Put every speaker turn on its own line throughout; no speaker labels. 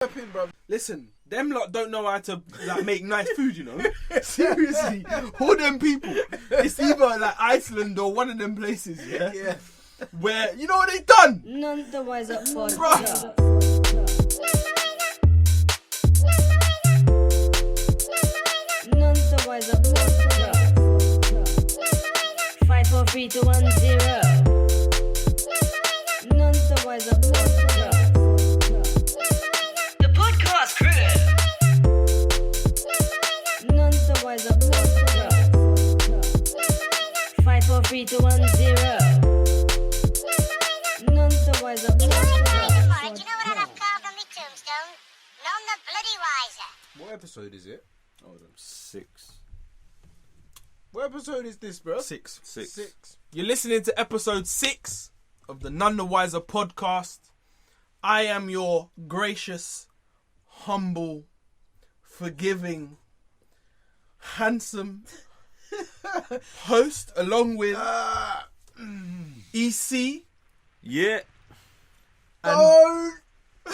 Burping, bro.
Listen, them lot don't know how to like make nice food, you know. Seriously, all them people. It's either like Iceland or one of them places, yeah. Where you know what they done?
None the wiser podcast. None the wiser podcast. 5 4 3 2 1 0. None the wiser podcast. The podcast crew. None the wiser podcast. 5 4 3 2 1 0. None the wiser podcast.
You know what I'd have carved on my tombstone? None the bloody wiser.
What episode is it?
Hold on.
6.
What episode is this, bro?
Six.
Six.
You're listening to episode 6 of the None the Wiser podcast. I am your gracious, humble, forgiving, handsome host, along with EC.
Yeah.
Don't do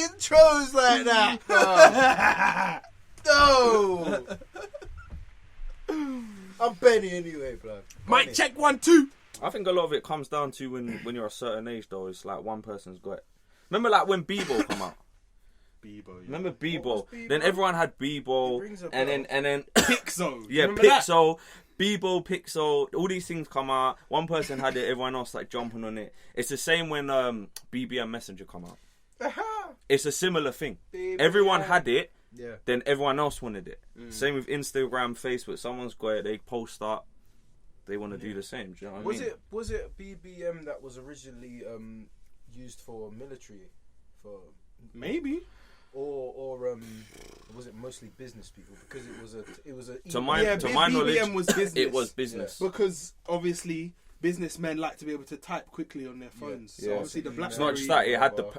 intros like that, bro. No. I'm Benny anyway, bro.
Mic check 1 2.
I think a lot of it comes down to when you're a certain age, though. It's like one person's got it. Remember, like when Bebo come out.
Bebo. Yeah.
Remember Bebo?
What was Bebo?
Then everyone had
It
Bebo,
rings a
and
bell.
then
Pixel.
yeah,
Remember that?
Pixel, Bebo, Pixel. All these things come out. One person had it, everyone else like jumping on it. It's the same when BBM Messenger come out. It's a similar thing.
BBM.
Everyone had it.
Yeah.
Then everyone else wanted it. Same with Instagram, Facebook. Someone's got it. They post up. They want to do the same. Do you know what I mean?
Was it BBM that was originally used for military,
Maybe.
or was it mostly business people? Because it was a
To my knowledge,
BBM was business.
it was business.
Because obviously businessmen like to be able to type quickly on their phones. So
Yeah.
obviously the
It's
It's
BlackBerry.
not just that.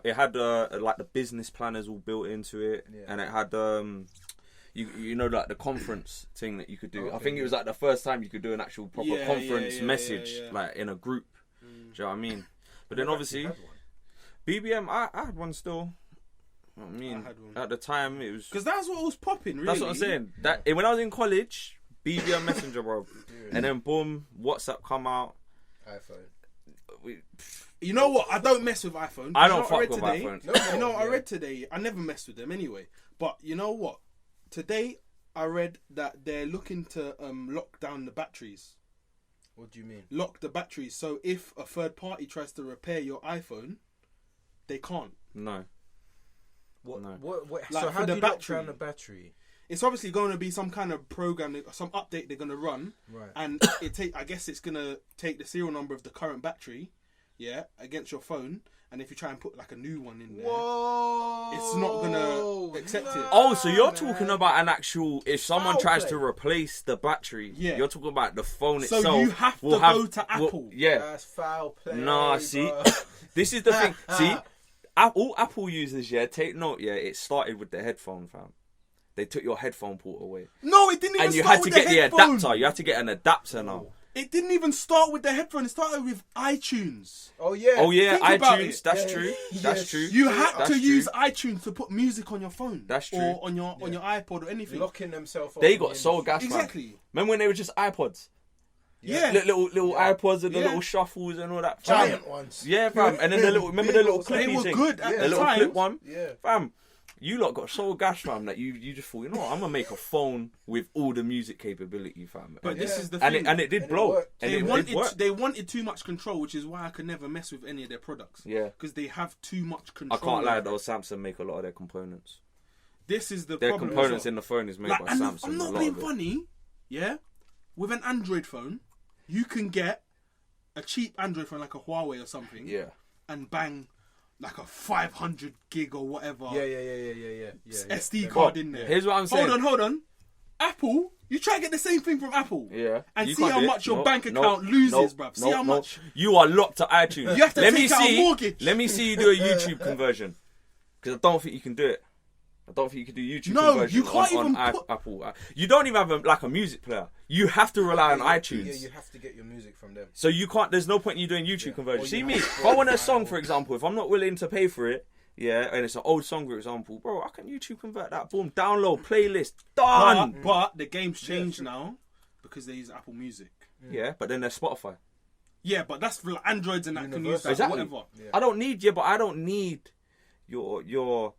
It had like the business planners all built into it,
Yeah.
and it had you know, like the conference thing that you could do. I
Okay,
think it was like the first time you could do an actual proper
Yeah,
conference
yeah,
message
yeah.
like in a group. Do you know what I mean? But then
I've
obviously
actually had
BBM, I had one still. I mean,
I had one.
at the time it was.
Because that's what was popping, really.
That's what I'm saying. That when I was in college, BBM Messenger, bro, and then boom, WhatsApp come out.
iPhone.
You know what? I don't mess with iPhone.
I
You know
don't
what
fuck
read
with
today?
iPhone.
No,
You know what I
yeah.
read today? I never messed with them anyway. But you know what? Today I read that they're looking to lock down the batteries.
What do you mean?
Lock the batteries. So if a third party tries to repair your iPhone, they can't.
No.
What?
No.
What?
Like,
So
for
how
the
do you lock
battery.
down the battery?
It's obviously going to be some kind of program, some update they're going to run,
Right.
and I guess it's going to take the serial number of the current battery, yeah, against your phone, and if you try and put like a new one in there,
Whoa!
it's not gonna accept it.
Oh, so you're talking about an actual, if someone
Foul
tries
play.
to replace the battery,
Yeah.
you're talking about the phone
So
itself.
you have to
will
go to Apple.
Yeah.
That's foul play.
Nah, see,
bro.
this is the thing. See, all Apple users, yeah, take note, yeah, it started with the headphone, fam. They took your headphone port away.
No, it didn't even
And you
start
had to
with
get
the
the
headphone.
adapter. You had to get an adapter now.
It didn't even start with the headphone. It started with iTunes.
Oh yeah.
Oh, yeah,
Think about
iTunes,
it.
that's
Yeah.
true.
Yes.
That's true.
You had
That's
to
true.
use iTunes to put music on your phone.
That's true.
Or on your iPod or anything.
Locking themselves up.
They
in
got
the
so
industry.
gas, man.
Exactly.
Remember when they were just iPods?
Yeah.
Little iPods and the
Yeah.
little shuffles and all that.
Giant ones.
Yeah, fam. And then the little, remember the little
They
clippy
were
thing?
good at
the
the
little
time.
clip one?
Yeah.
Fam, you lot got so gash, fam, that you just thought, you know what, I'm going to make a phone with all the music capability, fam.
But this is the
and
thing.
it did
And it
blow.
worked.
And
they
it
wanted
did work.
they wanted too much control, which is why I could never mess with any of their products.
Yeah.
Because they have too much
I
control.
can't lie,
over
though,
it.
Samsung make a lot of their components.
This is the
Their
problem.
components
as well.
in the phone is made
Like,
by
and
Samsung.
I'm
a
not
lot
being
of it.
funny, yeah? With an Android phone, you can get a cheap Android phone like a Huawei or something,
Yeah.
and bang like a 500 gig or whatever
Yeah.
SD card in there.
Here's what I'm saying.
Hold on. Apple, you try to get the same thing from Apple.
Yeah.
And
You
see
can't
how
do it.
much your
Nope,
bank
nope,
account loses,
nope,
bruv. See
nope,
how
nope.
much.
You are locked to iTunes.
You have to
let me
take out a
see.
mortgage.
Let me see you do a YouTube conversion. Because I don't think you can do it. I don't think you can do YouTube
No,
conversion
you can't
on
even put-
Apple. You don't even have a music player. You have to rely on iTunes.
Yeah, you have to get your music from them.
So you can't. There's no point in you doing YouTube conversion.
Or
See
you
me.
have to
If I want a
buy
song,
or-
for example, if I'm not willing to pay for it, yeah, and it's an old song, for example, bro, I can YouTube convert that. Boom, download, playlist, done.
But the game's changed now because they use Apple Music.
Yeah, but then there's Spotify.
Yeah, but that's for like Androids and that can use that
Exactly.
whatever.
Yeah.
I don't need you, but I don't need your.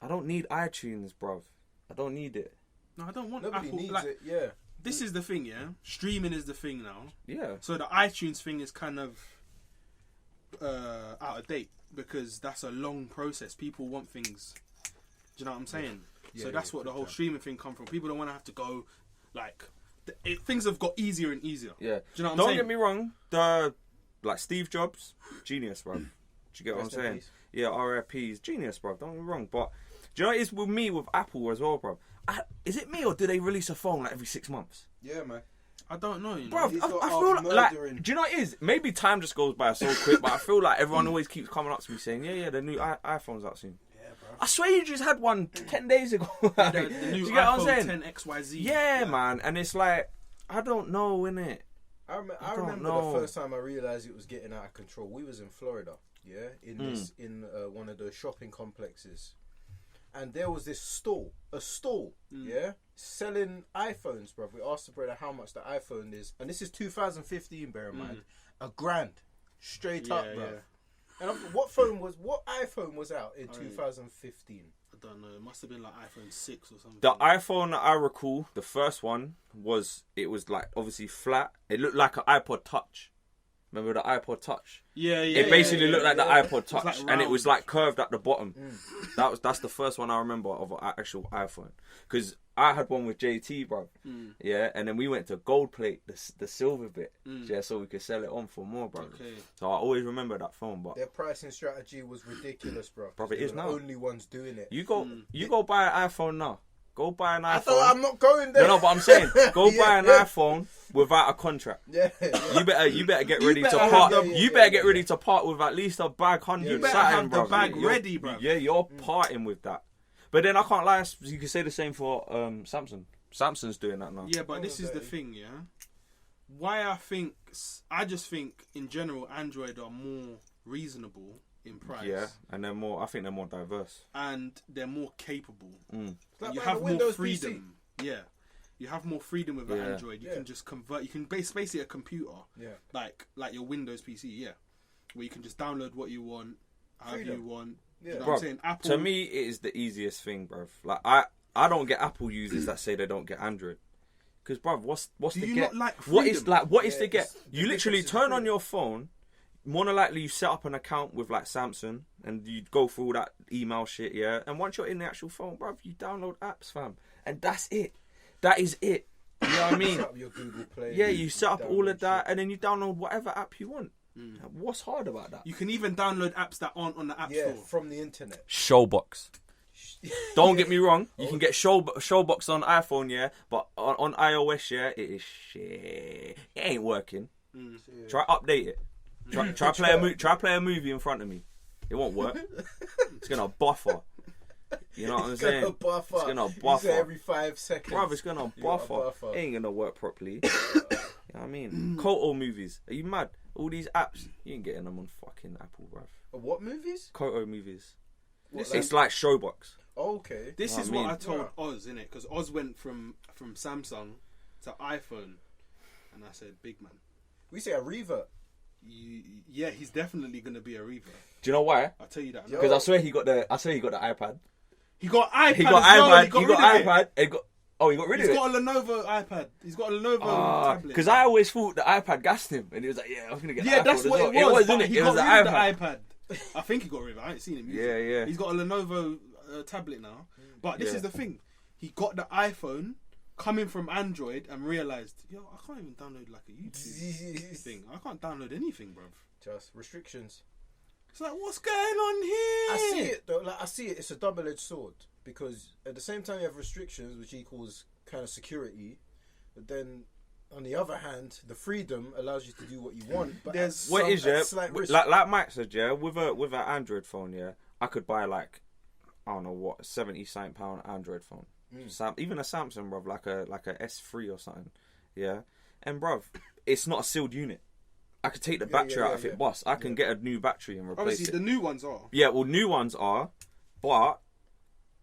I don't need iTunes, bruv. I don't need it.
No, I don't want
Nobody
Apple.
needs
Like,
it. Yeah.
this is the thing, yeah. Streaming is the thing now.
Yeah.
So the iTunes thing is kind of out of date because that's a long process. People want things. Do you know what I'm saying?
Yeah,
so that's
yeah,
what the
big
whole
time.
streaming thing come from. People don't want to have to go like. Things have got easier and easier.
Yeah.
Do you know what I'm
Don't
saying?
get me wrong. The like Steve Jobs, genius, bruv. Do you get what I'm
Rest in
saying?
peace.
Yeah, RIP is genius, bruv. Don't get me wrong. But do you know what it is with me with Apple as well, bruv? Is it me or do they release a phone like every 6 months?
Yeah, man.
I don't know. You know?
Bruv,
He's
I
got
feel
out
like,
murdering.
do you know what it is? Maybe time just goes by so quick, but I feel like everyone always keeps coming up to me saying, yeah, the new iPhone's out soon.
Yeah, bro.
I swear you just had one 10 days ago.
The new
do you get what I'm
iPhone
saying?
10XYZ.
Yeah, man. And it's like, I don't know, innit?
I
don't
remember
know.
the first time I realised it was getting out of control. We was in Florida, yeah, in one of the shopping complexes, and there was this a stall, yeah, selling iPhones, bruv. We asked the brother how much the iPhone is, and this is 2015. Bear in mind, $1,000, straight up, bruv.
Yeah.
And what iPhone was out in 2015?
I don't know. It must have been like iPhone 6 or something.
The iPhone that I recall, the first one, was like obviously flat. It looked like an iPod Touch. Remember the iPod Touch?
Yeah.
It basically looked like the iPod Touch,
like
and it was
round.
like curved at the bottom. That's the first one I remember of an actual iPhone. Because I had one with JT, bro. Yeah, and then we went to gold plate, the silver bit, yeah, so we could sell it on for more, bro.
Okay.
So I always remember that phone, but
Their pricing strategy was ridiculous, bro.
Bruv, it
They
is
were
now.
the only ones doing it.
you go buy an iPhone now. Go buy an iPhone.
I thought I'm not going there.
No, but I'm saying, go
Yeah,
buy an
yeah.
iPhone without a contract.
Yeah,
You better get ready
better
to
have
part.
the-
You better get ready to part with at least a bag 100.
You better
something,
have the
bruv.
bag
You're-
ready, bruv.
Yeah, you're parting with that. But then I can't lie. You can say the same for Samsung. Samsung's doing that now.
Yeah, but this is the thing, yeah. Why I just think in general Android are more reasonable in price.
Yeah, and they're more. I think they're more diverse.
And they're more capable.
Like
You
buying
have
a
more
Windows
freedom. Yeah. You have more freedom with an
Yeah.
Android. You
Yeah.
can just convert. You can basically a computer.
Yeah.
Like your Windows PC. Yeah. Where you can just download what you want, however
Freedom.
you want.
Yeah.
You know
Bruv,
what I'm saying? Apple.
To me, it is the easiest thing, bruv. Like I don't get Apple users that say they don't get Android. Because, bruv, what's
Do
the
you
get?
not like
What is
freedom?
what is
Yeah,
the get?
it's- the
You literally
difference is
turn on
freedom.
your phone. More than likely, you set up an account with like Samsung, and you go through all that email shit, yeah. And once you're in the actual phone, bruv, you download apps, fam, and that's it. That is it. You know what I mean?
Set up your Google Play.
Yeah, you set up all of
download
that,
shit.
and then you download whatever app you want. What's hard about that?
You can even download apps that aren't on the App
Yeah,
Store.
from the internet.
Showbox. Don't get me wrong. You can get Showbox on iPhone, yeah, but on iOS, yeah, it is shit. It ain't working. Try update it. Try play a movie in front of me. It won't work. It's gonna buffer. You know what I'm saying?
It's gonna
buffer.
You say every 5 seconds.
Bruv, it's gonna
You gotta
buffer. It ain't gonna work properly. You know what I mean? Koto movies. Are you mad? All these apps, you ain't getting them on fucking Apple, bruv.
What movies?
Koto movies.
What,
It's like Showbox.
Oh, okay.
This
I
is
mean-
what I told Oz, innit? Because Oz went from Samsung to iPhone, and I said, "Big man,
We say a revert.
yeah, he's definitely gonna be a revert.
Do you know why?
I'll tell you that.
Yo.
now.
Because I swear he got the iPad.
He got iPad.
He got
as well,
iPad.
He got
He
rid
got
of it.
iPad. He got rid of
He's
it.
got a Lenovo iPad. He's got a Lenovo tablet.
Because I always thought the iPad gassed him, and he was like, "Yeah, I'm gonna get."
Yeah,
the
that's
iPhone
what
as
it
well.
was.
It
but
wasn't
he
it? It
got
was the
rid of
iPad.
the iPad. I think he got rid of it. I ain't seen him use
Yeah,
it.
yeah.
He's got a Lenovo tablet now. But this
Yeah.
is the thing. He got the iPhone coming from Android and realised, yo, I can't even download like a YouTube thing. I can't download anything, bruv.
Just restrictions.
It's like, what's going on here?
I see it though. Like I see it. It's a double-edged sword because at the same time you have restrictions, which equals kind of security, but then on the other hand, the freedom allows you to do what you want. But
There's-
at
What
some-
is
at
yeah?
slight risk.
Like Mike said, yeah. With an Android phone, yeah, I could buy like I don't know what £70 Android phone. Even a Samsung, bruv, like a S3 or something. Yeah, and bruv, it's not a sealed unit. I could take the battery out if
yeah.
it busts. I can get a new battery and replace
Obviously,
it.
the new ones are.
Yeah, well, new ones are, but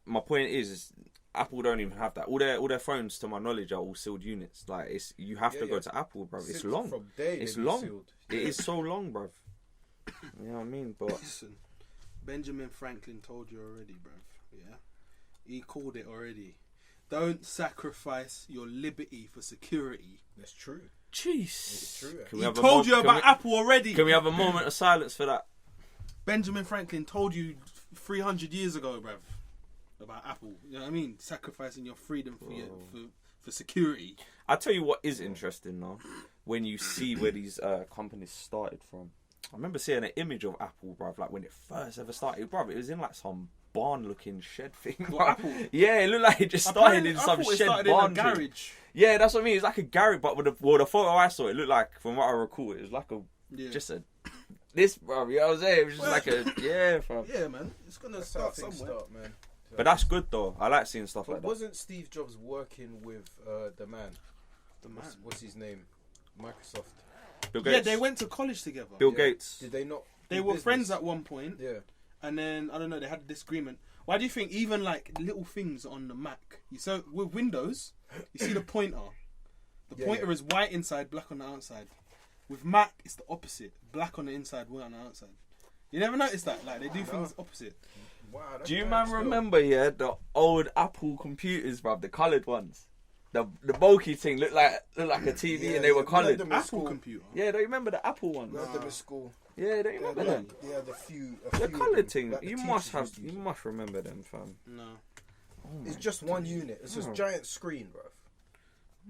my point is Apple don't even have that. All their phones, to my knowledge, are all sealed units. Like you have to go to Apple, bro. It's long.
From day
It's
they've been
long.
sealed.
It is so long, bro. You know what I mean? But
Listen, Benjamin Franklin told you already, bruv. Yeah, he called it already. Don't sacrifice your liberty for security.
That's true.
jeez,
It's true.
Can we
He
have a
told
mo-
you
can
about
we-
Apple already.
Can we have a moment of silence for that?
Benjamin Franklin told you 300 years ago, bruv, about Apple. You know what I mean? Sacrificing your freedom for security.
I tell you what is interesting though, when you see where these companies started from. I remember seeing an image of Apple, bruv, like when it first ever started, bruv. It was in like some barn-looking shed thing.
What, Apple?
Yeah, it looked like it just started in some shed barn thing.
garage.
Yeah, that's what I mean. It's like a garage, but with the photo I saw, it looked like, from what I recall, it was like just a this, bruv. You know what I'm saying? It was just like a fam.
Yeah, man. It's gonna
That's how
start
things
somewhere.
start, man.
But that's good though. I like seeing stuff
But
like that.
wasn't Steve Jobs working with the man?
The man.
What's his name? Microsoft.
Bill Gates.
Yeah, they went to college together.
Bill
Yeah.
Gates.
Did they not?
They
do
were
business?
friends at one point,
Yeah.
and then I don't know. They had a disagreement. Why do you think even like little things on the Mac? So with Windows, you see the pointer. The
Yeah,
pointer
yeah.
is white inside, black on the outside. With Mac, it's the opposite: black on the inside, white on the outside. You never notice that? Like they do things opposite.
Wow. That's
Do you
mad
man
still.
remember, the old Apple computers, bruv, the coloured ones? The bulky thing looked like a TV
Yeah,
and they were
we had
coloured.
them in
Apple
school.
computer.
Yeah, don't you remember the Apple ones?
We had them in school.
Yeah, don't you remember them?
They had a few.
The coloured thing.
Like the
You must
teachers
have.
used
You
to
must remember them, fam.
No.
It's just one unit. It's just
Oh.
giant screen, bro.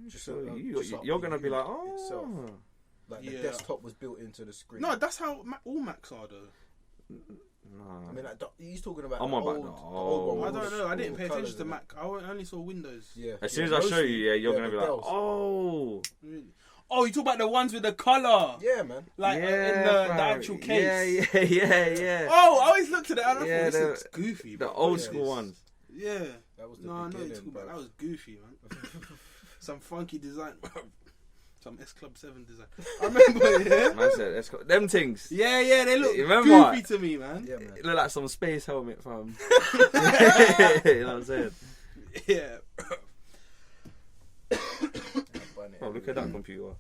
Just
So
a-
you,
just
you're gonna be like,
itself.
oh.
Like the
Yeah.
desktop was built into the screen.
No, that's how all Macs are though.
Nah.
I mean, like, he's talking about
I'm
the
about
old,
the
the old one.
I
with
don't know. I didn't
all
pay attention
colours
to
in it.
Mac. I only saw Windows.
Yeah.
As soon as I show you, you're gonna
the
be like,
bells.
oh.
Really? Oh, you talk about the ones with the colour,
Yeah, man.
like in the actual case.
Yeah.
Oh, I always looked at it and I
Yeah,
thought this
the-
looks goofy.
The
bro.
old
Yeah,
school
it's-
ones.
Yeah.
That was the
No, I know
beginning,
you're talking
bro.
about. That was goofy, man. Some funky design. Some S Club 7 design. I remember, yeah.
Man said, let's go. Them things.
Yeah, they look
You remember?
goofy to me, man.
Yeah, man.
It looked like some space helmet, fam. You know what I'm saying?
Yeah.
Oh, look at that computer.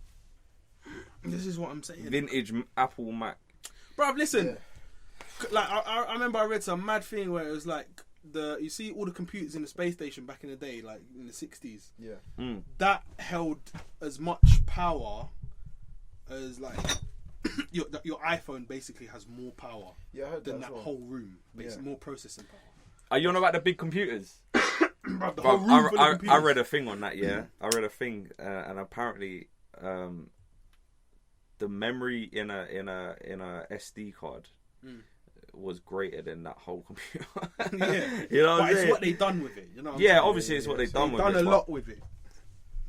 This is what I'm saying.
Vintage Apple Mac.
Bruv, listen. Like, I remember I read some mad thing where it was like, you see all the computers in the space station back in the day, like in the 60s,
Yeah.
that held as much power as like your iPhone basically has more power
Yeah, I heard
than
that
that
as well.
whole room. Basically,
Yeah.
more processing power.
Are you on about the big computers?
Bruv, the whole
Bruv,
room full of
I
computers.
read a thing on that, yeah. I read a thing, and apparently, the memory in a SD card was greater than that whole computer.
Yeah.
You know what
But
I'm
it's
saying?
what they done with it. You know what I'm
Yeah,
saying?
obviously it's what they've done with
They've
it.
done a
but-
lot with it.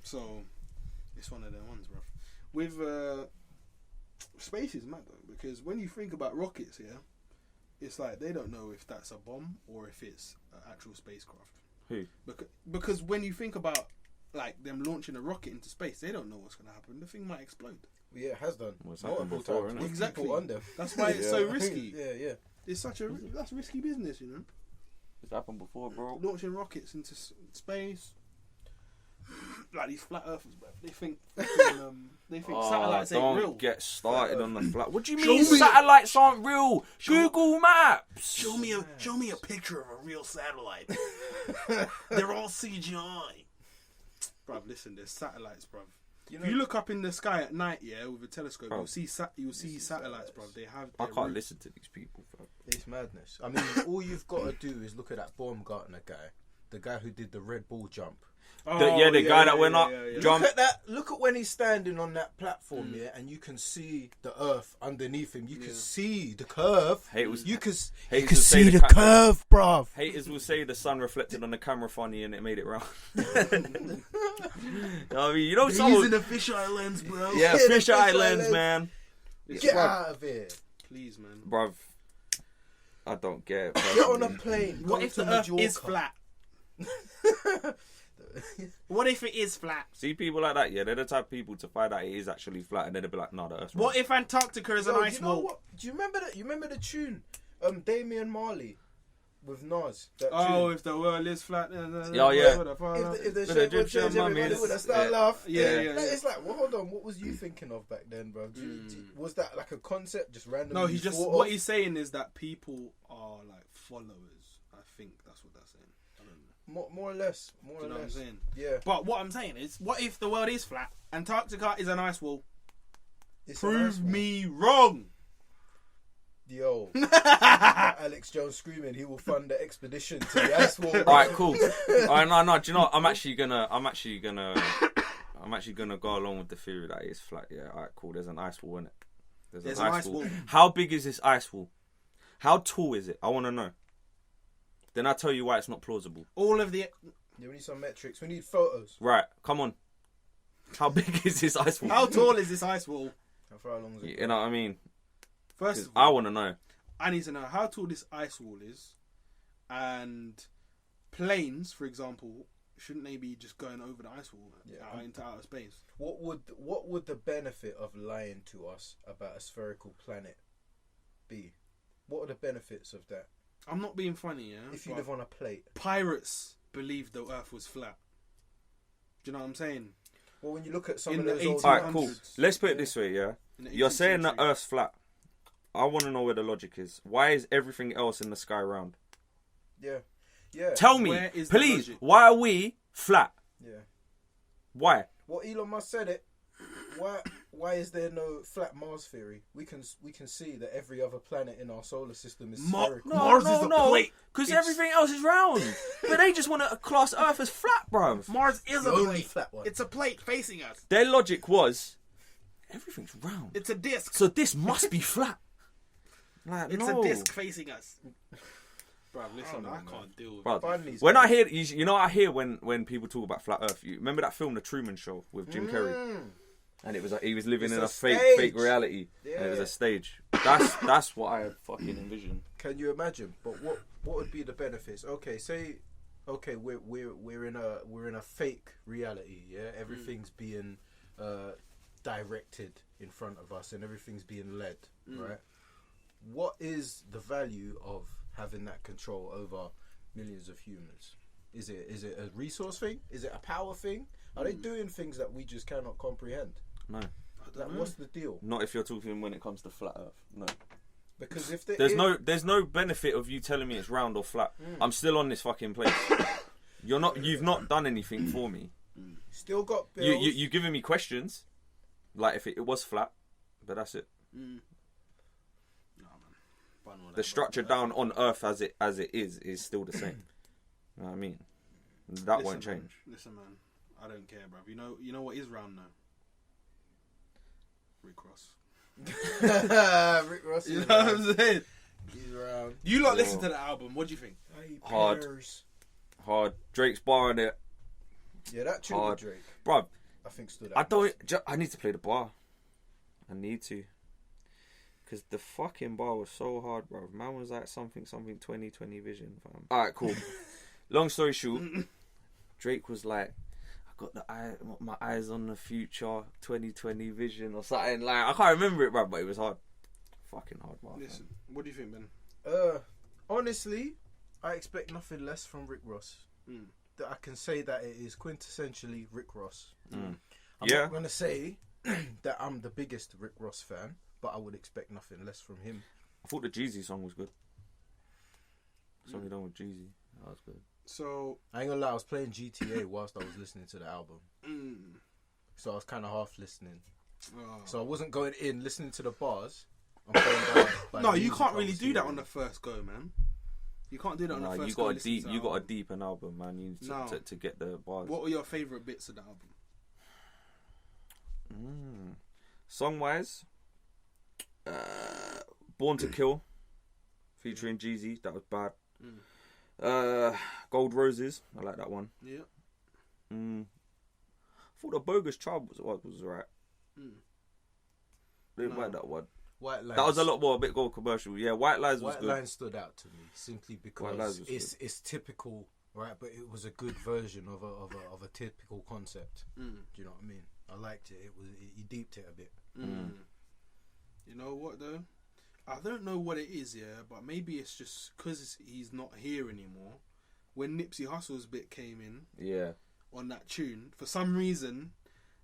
So it's one of them ones, bro. With space is mad though, because when you think about rockets, yeah, it's like they don't know if that's a bomb or if it's an actual spacecraft.
Who?
Because when you think about like them launching a rocket into space, they don't know what's gonna happen. The thing might explode.
Yeah, it has done.
Well, it's happened
multiple
before,
times.
innit?
With
Exactly.
people on them.
That's why it's so risky.
Yeah.
It's such a risky business, you know.
It's happened before, bro.
Launching rockets into space. Like these flat earthers, bro. They think satellites ain't
don't
real.
get started on the flat. What do you
Show
mean
me-
satellites aren't real? Google Maps.
Show me a picture of a real satellite. They're all CGI. Bruv, listen, there's satellites, bruv.
You know,
If you look up in the sky at night, yeah, with a telescope,
Bro.
you'll see satellites, bruv. They have.
I
their
can't
route.
listen to these people, bro.
it's madness. I mean, all you've got to do is look at that Baumgartner guy, the guy who did the Red Bull jump.
Oh,
The guy that went up,
yeah.
jump.
Look at that! Look at when he's standing on that platform, yeah, and you can see the earth underneath him. You can see the curve.
Haters-
You can
haters will say the
curve, bruv.
Haters will say the sun reflected on the camera funny and it made it round. You know what I mean? You know someone...
a fisheye lens, bro.
Yeah,
Yeah, the
fish eye
fisheye
lens,
lens.
man.
Get out of here.
Please, man.
Bruv, I don't get it.
Get on a
personally.
plane.
What
go
if
to
the Earth is
Majorca.
flat?
The
What if it is flat?
See people like that, yeah, they're the type of people to find out it is actually flat, and then they'll be like, "No, the Earth's
What
round."
if Antarctica is an
Yo,
ice
you know
wall?
what? Do you remember that? You remember the tune, Damian Marley, with Nas. That
Oh,
tune.
if the world is flat.
yeah.
If the shape would change, everybody would have started laugh.
Yeah.
It's like, well, hold on, what was you thinking of back then, bro? Was that like a concept, just randomly?
No, he just
thought
what
of?
he's saying is that people are like followers. I think that's what that's saying. I don't know.
More or less.
Do you know what I'm saying?
Yeah.
But what I'm saying is, what if the world is flat? Antarctica is an ice wall.
It's a nice
Prove
one.
me wrong.
Yo, Alex Jones screaming, he will fund the expedition to the ice wall.
All right, cool. All right, no. Do you know what? I'm actually gonna go along with the theory that it is flat. Yeah. All right, cool. There's an ice wall in it.
There's an ice wall.
How big is this ice wall? How tall is it? I want to know. Then I'll tell you why it's not plausible.
All of the
Yeah, we need some metrics. We need photos.
Right, come on. How big is this ice wall?
how tall is this ice wall?
How far along is it?
You know what I mean?
First
'Cause
of
I
all,
want to know.
I need to know how tall this ice wall is, and planes, for example, shouldn't they be just going over the ice wall out into outer space?
What would the benefit of lying to us about a spherical planet be? What are the benefits of that?
I'm not being funny, yeah.
If you
but
live on a plate.
pirates believed the Earth was flat. Do you know what I'm saying?
Well, when you look at some
In
of
the
those old...
1800s.
Alright, cool. Let's put it this way, yeah.
In the
You're
18th
saying that
century.
Earth's flat. I want to know where the logic is. Why is everything else in the sky round?
Yeah. Yeah.
Tell me,
Where is the
please,
logic?
why are we flat?
Yeah.
Why?
Well, Elon Musk said it. Why is there no flat Mars theory? We can see that every other planet in our solar system is spherical.
Mars is a plate.
Because
It's-
everything else is round. But they just want to class Earth as flat, bruv.
Mars is
The
a
only
plate.
flat one.
It's a plate facing us.
Their logic was, everything's round.
It's a disc.
So this must be flat. Like,
It's
no.
a disc facing us. Bro, listen, I can't deal with
Bruv,
it.
Find these
when I
guys.
hear, you know what I hear when people talk about flat Earth? You remember that film, The Truman Show, with Jim Carrey? And it was like he was living
It's
in
a
a fake
stage.
reality. And it was
Yeah.
a stage. That's what I fucking envision.
Can you imagine? But what would be the benefits? Okay, say, okay, we're in a fake reality. Yeah, everything's being directed in front of us, and everything's being led. Right. What is the value of having that control over millions of humans? Is it a resource thing? Is it a power thing? Are they doing things that we just cannot comprehend?
No.
Like, what's the deal?
Not if you're talking when it comes to flat Earth. No.
Because if
There's no benefit of you telling me it's round or flat. I'm still on this fucking place. You've not done anything for me.
still got bills.
You giving me questions, like if it was flat, but that's it. The structure down on Earth as it is still the same. You know what I mean? That won't change.
Listen, man, I don't care, bro. You know what is round now? Rick Ross.
Rick Ross.
You
is
know what
around.
I'm saying?
He's around.
You lot listen to the album. What do you think?
Hard. Hard. Drake's bar on it,
Yeah, that tune
Hard.
with Drake,
bruv.
I think stood
I
out.
don't. I need to play the bar. I need to. Because the fucking bar was so hard, bro. Man was like something 2020 vision, fam. Alright, cool. Long story short, Drake was like, I got my eyes on the future, 2020 vision or something. Like, I can't remember it, bro, but it was hard. Fucking hard, bar.
Listen, what do you think, Ben?
Honestly, I expect nothing less from Rick Ross. That I can say that it is quintessentially Rick Ross. I'm not going to say that I'm the biggest Rick Ross fan, but I would expect nothing less from him.
I thought the Jeezy song was good. The song he done with Jeezy. That was good.
So,
I ain't gonna lie, I was playing GTA whilst I was listening to the album. So I was kind of half listening. So I wasn't going in listening to the bars. I'm going by
no,
the
you
music
can't
I
really
was
do that
hearing.
on the first go, man. You can't do that on the
Nah,
first
you
go.
got a
listen
deep.
to
You
the
got a
album.
deep an album, man. You need to get the bars.
What were your favourite bits of the album?
Song wise, Born to Kill, featuring Jeezy. That was bad. Gold Roses. I like that one.
Yeah.
I thought the Bogus Child was right. Didn't like that one.
White Lines.
That was a lot more a bit go commercial. Yeah, White Lies was
White
good.
Lines stood out to me simply
White Lies
because
was
it's typical right? But it was a good version of a typical concept. Do you know what I mean? I liked it. He deeped it a bit.
You know what though? I don't know what it is, yeah, but maybe it's just because he's not here anymore. When Nipsey Hussle's bit came in, on that tune, for some reason,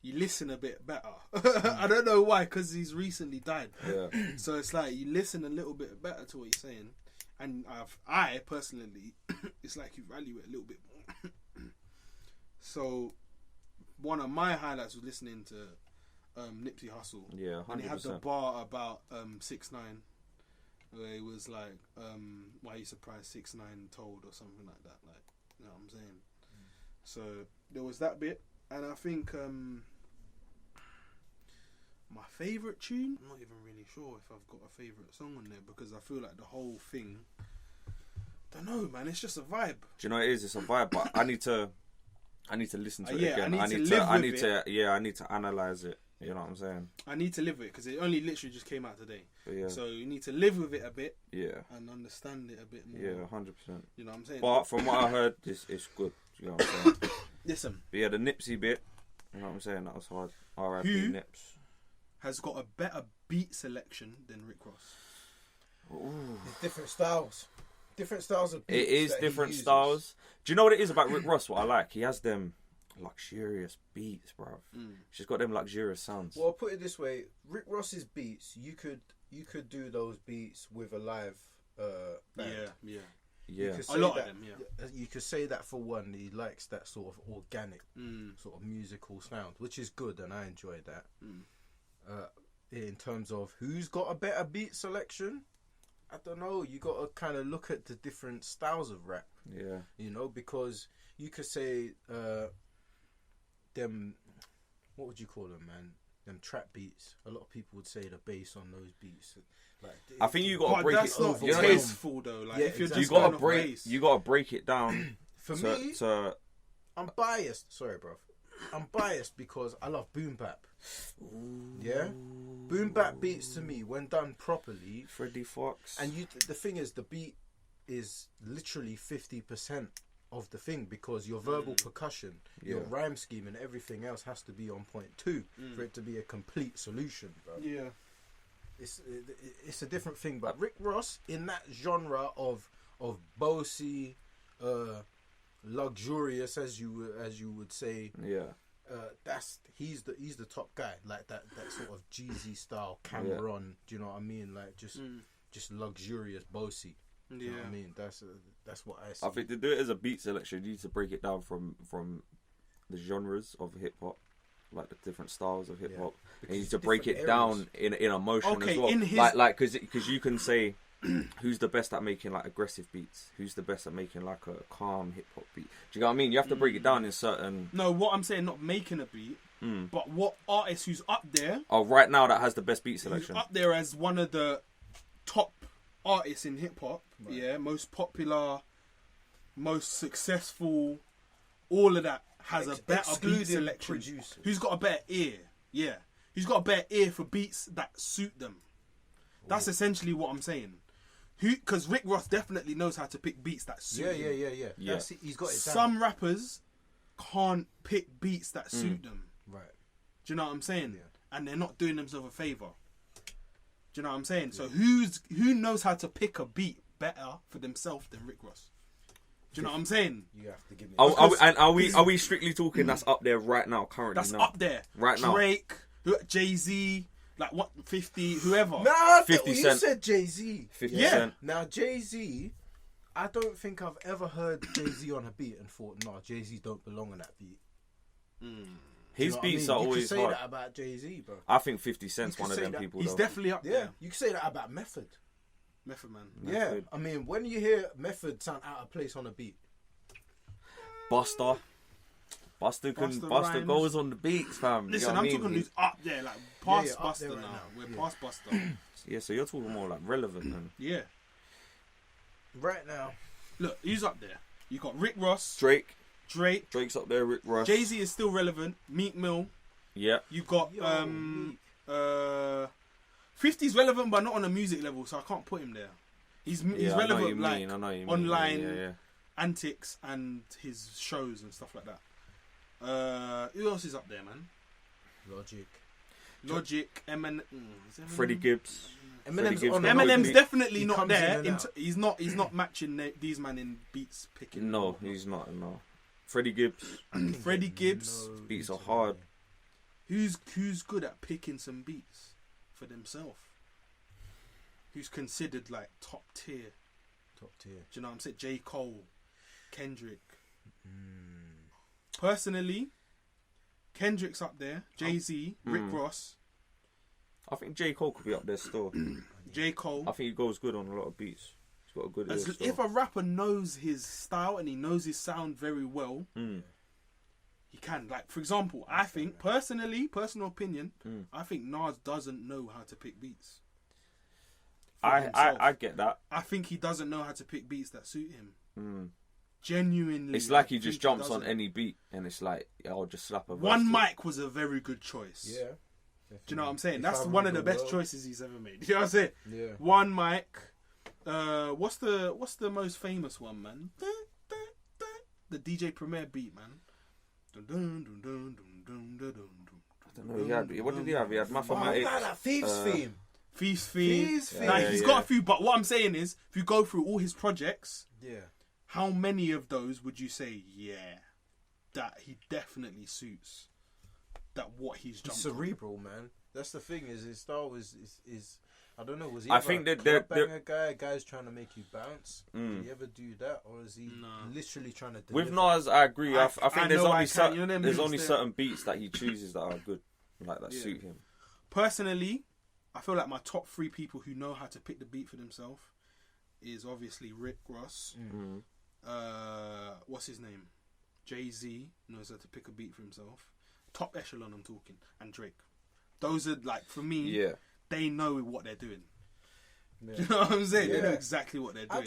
you listen a bit better. I don't know why, because he's recently died.
Yeah.
So it's like you listen a little bit better to what he's saying, and I personally, it's like you value it a little bit more. So one of my highlights was listening to Nipsey Hussle.
Yeah, 100%.
And he had the bar about 6ix9ine, where he was like, "Why you surprised 6ix9ine told," or something like that. Like, you know what I'm saying? So there was that bit, and I think my favourite tune, I'm not even really sure if I've got a favourite song on there, because I feel like the whole thing, don't know, man, it's just a vibe.
Do you know what it is? It's a vibe, but I need to listen to it
yeah,
again.
I need to
I need to analyze it. You know what I'm saying?
I need to live with it because it only literally just came out today.
But yeah.
So you need to live with it a bit.
Yeah.
And understand it a bit more.
Yeah, 100%.
You know what I'm saying?
But from what I heard, it's good. You know what I'm saying?
Listen.
But yeah, the Nipsey bit, you know what I'm saying? That was hard. R.I.P.
Who
Nips.
has got a better beat selection than Rick Ross?
There's different styles. Different styles of beats.
It is
that he
different
uses.
styles. Do you know what it is about Rick Ross? What I like? He has them luxurious beats, bro. He's just got them luxurious sounds.
Well, put it this way: Rick Ross's beats, you could do those beats with a live band.
Yeah.
Yeah.
You could
A
say
lot
that,
of them, yeah.
You could say that for one. He likes that sort of organic, sort of musical sound, which is good, and I enjoy that. In terms of who's got a better beat selection, I don't know. You got to kind of look at the different styles of rap.
Yeah.
You know, because you could say them. What would you call them, man? Them trap beats. A lot of people would say the bass on those beats. Like,
I think you got to break
that's
it.
not
You know,
tasteful though. Like
Yeah,
if you're
exactly.
just
you got
going
to
off
break.
bass.
You got to break it down.
For me,
to
I'm biased. Sorry, bro. I'm biased because I love boom bap. Yeah, boom bap beats to me, when done properly.
Freddie Fox.
And the thing is, the beat is literally 50% of the thing, because your verbal percussion, your rhyme scheme, and everything else has to be on point too for it to be a complete solution, bro.
Yeah.
It's a different thing. But Rick Ross, in that genre of bossy, luxurious, as you would say, he's the top guy, like that sort of Jeezy style, Cameron. Do you know what I mean? Like just luxurious, bossy. You know what I mean? That's what I see.
I think to do it as a beat selection, you need to break it down from the genres of hip hop, like the different styles of hip hop. And you need to break it down in emotion as well. Like because you can say who's the best at making like aggressive beats, who's the best at making like a calm hip hop beat. Do you know what I mean? You have to break it down in certain.
No, what I'm saying, not making a beat, but what artist who's up there.
Oh, right now that has the best beat
Who's
selection.
up there as one of the top artists in hip hop, most popular, most successful, all of that has a better beat selection.
Producers.
Who's got a better ear? Yeah, who's got a better ear for beats that suit them? That's essentially what I'm saying. Because Rick Ross definitely knows how to pick beats that suit him.
Yeah. He's got it down.
Some rappers can't pick beats that suit them.
Right.
Do you know what I'm saying?
Yeah.
And they're not doing themselves a favour. Do you know what I'm saying? So who knows how to pick a beat better for themselves than Rick Ross? Do you know what I'm saying?
You have to give me.
Are we strictly talking that's up there right now, currently?
That's up there.
Right now.
Drake, Jay-Z, like what, 50, whoever.
Nah,
50
you
Cent.
said Jay-Z.
50
Yeah.
Cent.
Now Jay-Z, I don't think I've ever heard Jay-Z on a beat and thought, nah, Jay-Z don't belong on that beat.
His beats are always
You could say
hard.
that about Jay-Z, bro.
I think 50 Cent's
You
one
could
of
say
them
that.
people.
He's
though.
definitely up
Yeah,
there.
you could say that about Method.
Method Man.
Yeah, I mean, when you hear Method sound out of place on a beat,
Buster
Busta Rhymes.
goes on the beats, fam.
Listen,
You know what
I'm
I mean?
talking who's up there, like past
up
Buster
there
now.
right now.
We're
Yeah.
past Buster.
Yeah, so you're talking more like relevant than
Yeah.
right now,
Look, who's up there? You got Rick Ross,
Drake.
Drake,
Drake's up there. Rick Ross.
Jay-Z is still relevant. Meek Mill.
Yeah.
You got
Meek.
50's relevant, but not on a music level, so I can't put him there. He's
Yeah, I know what you
relevant, like
mean, I know what you mean.
online.
Yeah.
antics and his shows and stuff like that. Who else is up there, man? Logic, Eminem,
Freddie Gibbs.
Eminem's
Gibbs
on
can
and
go
Eminem's
beat.
definitely
He
not
comes
there.
in and out.
He's not matching these man in beats picking.
No, he's not. No. Freddie Gibbs.
Freddie Gibbs.
Beats are hard.
Who's good at picking some beats for themselves? Who's considered like top tier?
Top tier.
Do you know what I'm saying? J. Cole, Kendrick. Personally, Kendrick's up there. Jay-Z, Rick Ross,
I think J. Cole could be up there still.
J. Cole.
I think he goes good on a lot of beats. He's got a good ear still.
If a rapper knows his style and he knows his sound very well, he can. Like, for example, I think, personal opinion, I think Nas doesn't know how to pick beats.
I get that.
I think he doesn't know how to pick beats that suit him. Genuinely.
It's like
I
he just
think
jumps on
doesn't.
any beat and it's like, I'll just slap a verse
One
to it.
Mic was a very good choice.
Yeah.
Do you know what I'm saying?
If
That's
I
one of
rule
the
the
best
world.
choices he's ever made. You know what I'm saying?
Yeah.
One Mic. What's the most famous one, man? The DJ Premier beat, man.
I don't know. He had, what did he have? He had
Oh,
Mathematics.
that Thieves theme.
Thief's theme.
Thieves theme.
Like, he's
Yeah,
got
yeah.
a few, but what I'm saying is, if you go through all his projects,
Yeah.
how many of those would you say, yeah, that he definitely suits that what he's
He's
jumped
cerebral, man. That's the thing. Is his style is I don't know. Was he?
I
ever
think
a
that
club
they're-
banger guy's trying to make you bounce? Did he ever do that, or is he literally trying to?
With
deliver?
Nas, I agree. I think
I
there's
know
only
I can. You know them
there's
beats
only
there?
certain beats that he chooses that are good, like that
Yeah.
suit him.
Personally, I feel like my top 3 people who know how to pick the beat for themselves is obviously Rick Ross. What's his name? Jay-Z knows how to pick a beat for himself. Top echelon, I'm talking, and Drake. Those are like, for me,
Yeah.
they know what they're doing.
Yeah.
Do you know what I'm saying? They know
Yeah.
exactly what they're doing.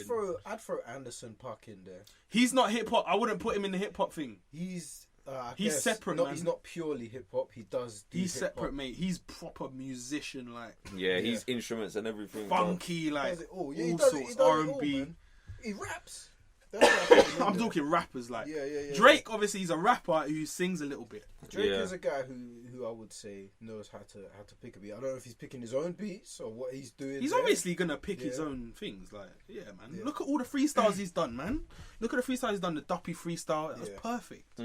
I'd throw Anderson Paak in there.
He's not hip hop. I wouldn't put him in the hip hop thing.
He's I
He's
guess
separate,
not,
man.
He's not purely hip hop. He does. Do
He's
hip-hop.
separate, mate. He's proper musician, like
Yeah, he's instruments and everything.
funky, like
Does it all. Yeah, he
all
does it- he
sorts,
does it
R
all,
and B.
man. He raps. That's what I put him in
I'm
there.
talking rappers, like
Yeah.
Drake. Obviously, he's a rapper who sings a little bit.
Drake
Yeah.
is a guy who I would say knows how to pick a beat. I don't know if he's picking his own beats or what he's doing.
He's
there.
obviously gonna pick his
Yeah.
own things, like yeah, man.
Yeah.
Look at all the freestyles he's done, man. Look at the freestyles he's done. The Duppy freestyle, that was
Yeah.
perfect.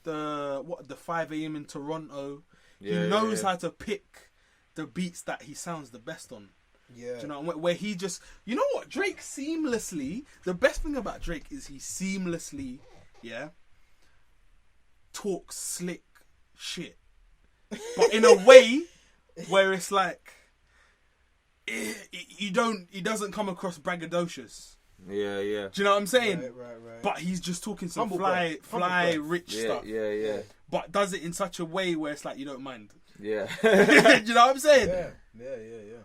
The 5 a.m. in Toronto.
Yeah,
he knows
yeah.
how to pick the beats that he sounds the best on.
Yeah.
Do you know where he just, you know what, Drake seamlessly. The best thing about Drake is he seamlessly, talks slick shit, but in a way where it's like he doesn't come across braggadocious.
Yeah.
Do you know what I'm saying?
Right.
But he's just talking some
Humble
fly
brag.
rich
Yeah,
stuff.
yeah.
But does it in such a way where it's like you don't mind.
Yeah.
Do you know what I'm saying?
Yeah.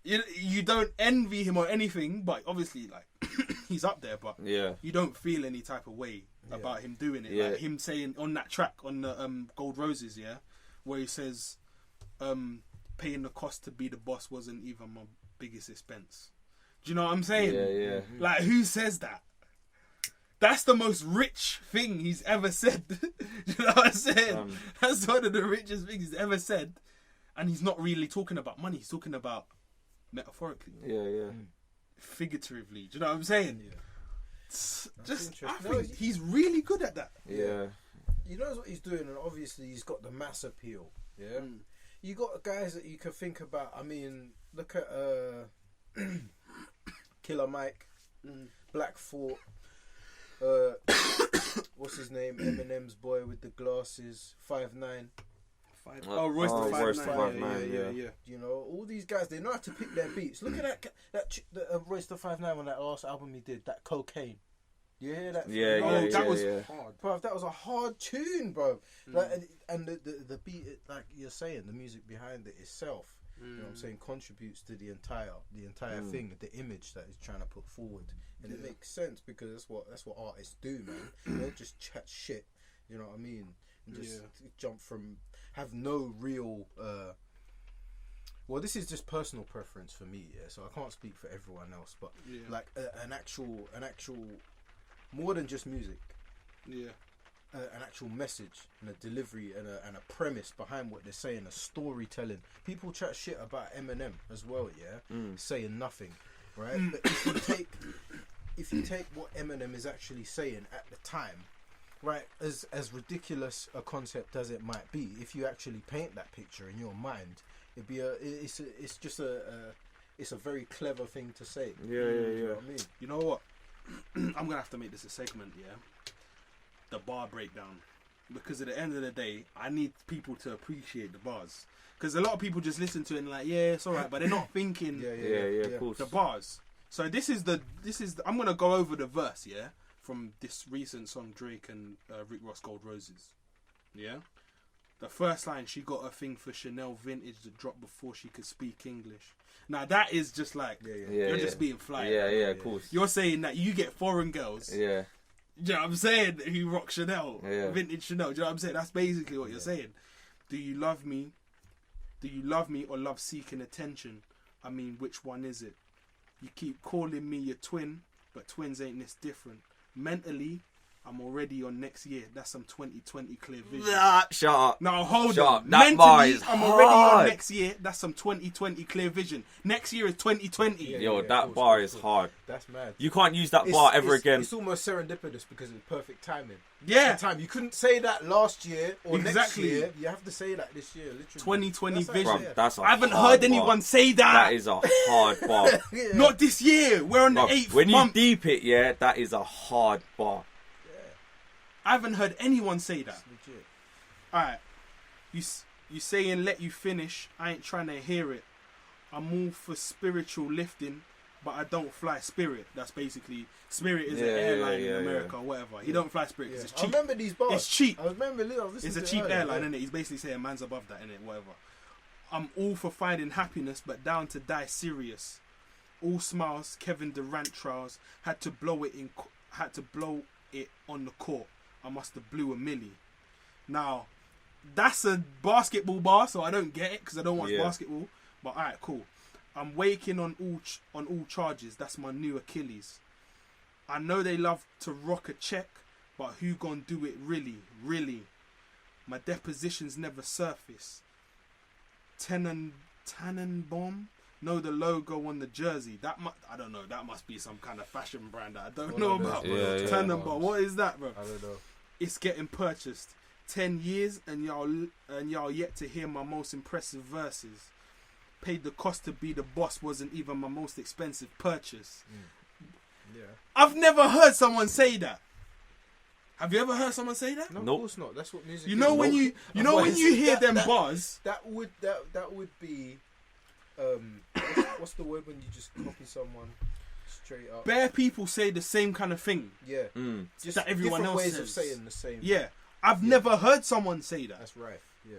You don't envy him or anything, but obviously, like, he's up there, but
Yeah.
you don't feel any type of way about him doing it.
Yeah.
Like him saying on that track on the Gold Roses, where he says, paying the cost to be the boss wasn't even my biggest expense. Do you know what I'm saying?
Yeah.
Like, who says that? That's the most rich thing he's ever said. Do you know what I'm saying? That's one of the richest things he's ever said. And he's not really talking about money. He's talking about metaphorically,
Yeah.
figuratively. Do you know what I'm saying?
Yeah.
Just,
interesting.
I
No,
think he's really good at that.
Yeah.
He knows what he's doing, and obviously he's got the mass appeal. Yeah. You got guys that you can think about. I mean, look at Killer Mike, Black Thought. What's his name? Eminem's boy with the glasses. 5'9".
Royce the
Royce
5'9".
the 5'9", yeah.
You know, all these guys, they know how to pick their beats. Look at that Royce the 5'9" on that last album he did, that Cocaine. You hear that?
Yeah,
Oh, that was
yeah.
hard.
Bro, that was a hard tune, bro. Like, and the beat, like you're saying, the music behind it itself, you know what I'm saying, contributes to the entire thing, the image that he's trying to put forward. And it makes sense because that's what artists do, man. They don't just chat shit, you know what I mean? And just jump from, have no real well, this is just personal preference for me, so I can't speak for everyone else, but like an actual more than just music.
Yeah.
An actual message and a delivery and a premise behind what they're saying, a storytelling. People chat shit about Eminem as well, yeah, saying nothing, right? But if you take what Eminem is actually saying at the time, right, as ridiculous a concept as it might be, if you actually paint that picture in your mind, it's a very clever thing to say.
Yeah.
You know what I mean?
You know what? I'm gonna have to make this a segment, yeah. The bar breakdown, because at the end of the day, I need people to appreciate the bars. Because a lot of people just listen to it and like, yeah, it's alright, but they're not thinking
Yeah, of course.
the bars. So this is I'm gonna go over the verse, yeah, from this recent song Drake and Rick Ross, Gold Roses, yeah. The first line, she got a thing for Chanel vintage to drop before she could speak English. Now that is just like you're just being fly.
Yeah, of course.
You're saying that you get foreign girls.
Yeah.
Do you know what I'm saying? Who rock Chanel, vintage Chanel. Do you know what I'm saying? That's basically what you're saying. Do you love me? Do you love me or love seeking attention? I mean, which one is it? You keep calling me your twin, but twins ain't this different. Mentally, I'm already on next year. That's some 2020 clear vision.
Shut up.
Now hold
Shut
on.
up. That bar
Mentally,
is
I'm already on
hard.
next year. That's some 2020 clear vision. Next year is 2020.
Yo,
of
that
course,
bar
of
is
course.
hard.
That's mad.
You can't use that bar ever again.
It's almost serendipitous because it's perfect timing.
Yeah.
The time you couldn't say that last year or next
Exactly.
year. You have to say that this year, literally.
2020
That's how it
vision.
is.
Bruv, that's a
I haven't
hard
heard anyone
bar.
say that.
That is a hard bar.
Yeah.
Not this year. We're on the
Bruv,
8th
when you
month.
deep it, yeah, that is a hard bar.
I haven't heard anyone say that.
Legit.
Alright. You saying let you finish. I ain't trying to hear it. I'm all for spiritual lifting, but I don't fly Spirit. That's basically Spirit is an airline in America or whatever. He don't fly Spirit because it's
I
cheap.
remember these bars.
It's cheap.
I remember listening
It's a
to
cheap
it earlier,
airline,
yeah.
innit? He's basically saying man's above that, innit? Whatever. I'm all for finding happiness, but down to die serious. All smiles, Kevin Durant trials. Had to blow it on the court. I must have blew a milli. Now, that's a basketball bar, so I don't get it because I don't watch basketball. But alright, cool. I'm waking on all charges. That's my new Achilles. I know they love to rock a check, but who gon' do it really, really? My depositions never surface. Tannenbaum? Know the logo on the jersey. I don't know. That must be some kind of fashion brand that I don't know about.
Yeah.
Tannenbaum. What is that, bro?
I don't know.
It's getting purchased. 10 years and y'all yet to hear my most impressive verses. Paid the cost to be the boss wasn't even my most expensive purchase.
Yeah.
I've never heard someone say that. Have you ever heard someone say that?
No,
Nope.
of course not. That's what music
You
is.
know when you when you hear them
that,
bars.
That would be what's the word when you just copy someone straight up?
Bare people say the same kind of thing.
Yeah.
Mm.
Just
That everyone
different
else
ways
says.
of saying the same.
Yeah. I've never heard someone say that.
That's right. Yeah.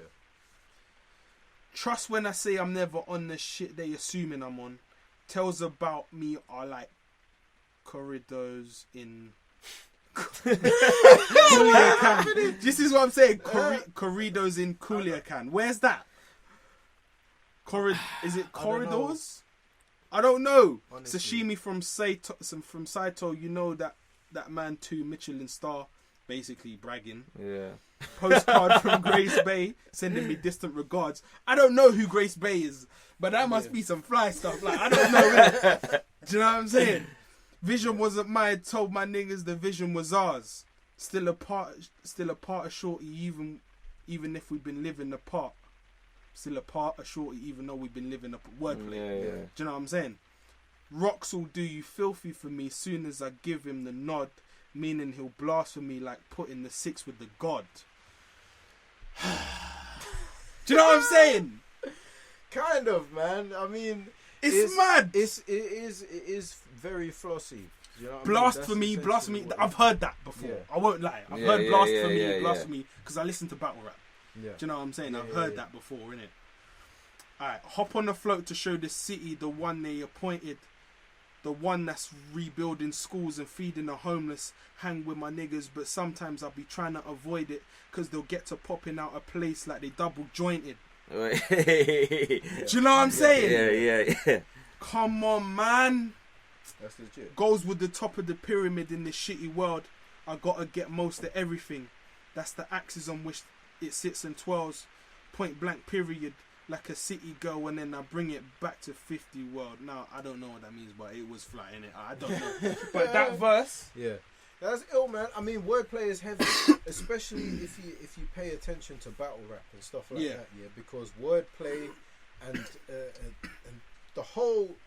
Trust when I say I'm never on the shit they assuming I'm on. Tales about me are like corridors in Culiacan. This is what I'm saying. Corridors in Culiacan. Where's that? Is it corridors? I don't know.
Honestly.
Sashimi from Saito. You know that man too. Michelin star. Basically bragging.
Yeah.
Postcard from Grace Bay sending me distant regards. I don't know who Grace Bay is, but that must be some fly stuff. Like I don't know. Do you know what I'm saying? Vision wasn't mine. Told my niggas the vision was ours. Still a part of Shorty, even if we've been living apart. Still a part of Shorty, even though we've been living up wordplay.
Yeah.
Do you know what I'm saying? Rocks will do you filthy for me soon as I give him the nod, meaning he'll blaspheme like putting the 6 with the God. Do you know what I'm saying?
Kind of, man. I mean,
It's mad.
It is very flossy. You know what I mean?
Blasphemy,
That's
blasphemy.
essentially what
I've heard that before.
Yeah.
I won't lie. I've
Yeah,
heard
yeah,
blasphemy,
yeah,
blasphemy, because I listen to battle rap.
Yeah.
Do you know what I'm saying?
Yeah,
I've
yeah,
heard
yeah.
that before, innit? Alright, hop on the float to show the city the one they appointed. The one that's rebuilding schools and feeding the homeless. Hang with my niggas, but sometimes I'll be trying to avoid it because they'll get to popping out a place like they double jointed. Do you know what I'm saying?
Yeah.
Come on, man.
That's legit.
Goals with the top of the pyramid in this shitty world. I gotta get most of everything. That's the axis on which it sits and twirls. Point blank period. Like a city girl, and then I bring it back to 50 world. Now, I don't know what that means, but it was fly, innit? I don't know. But that verse...
Yeah. That's ill, man. I mean, wordplay is heavy, especially if you pay attention to battle rap and stuff like that. Yeah, because wordplay and the whole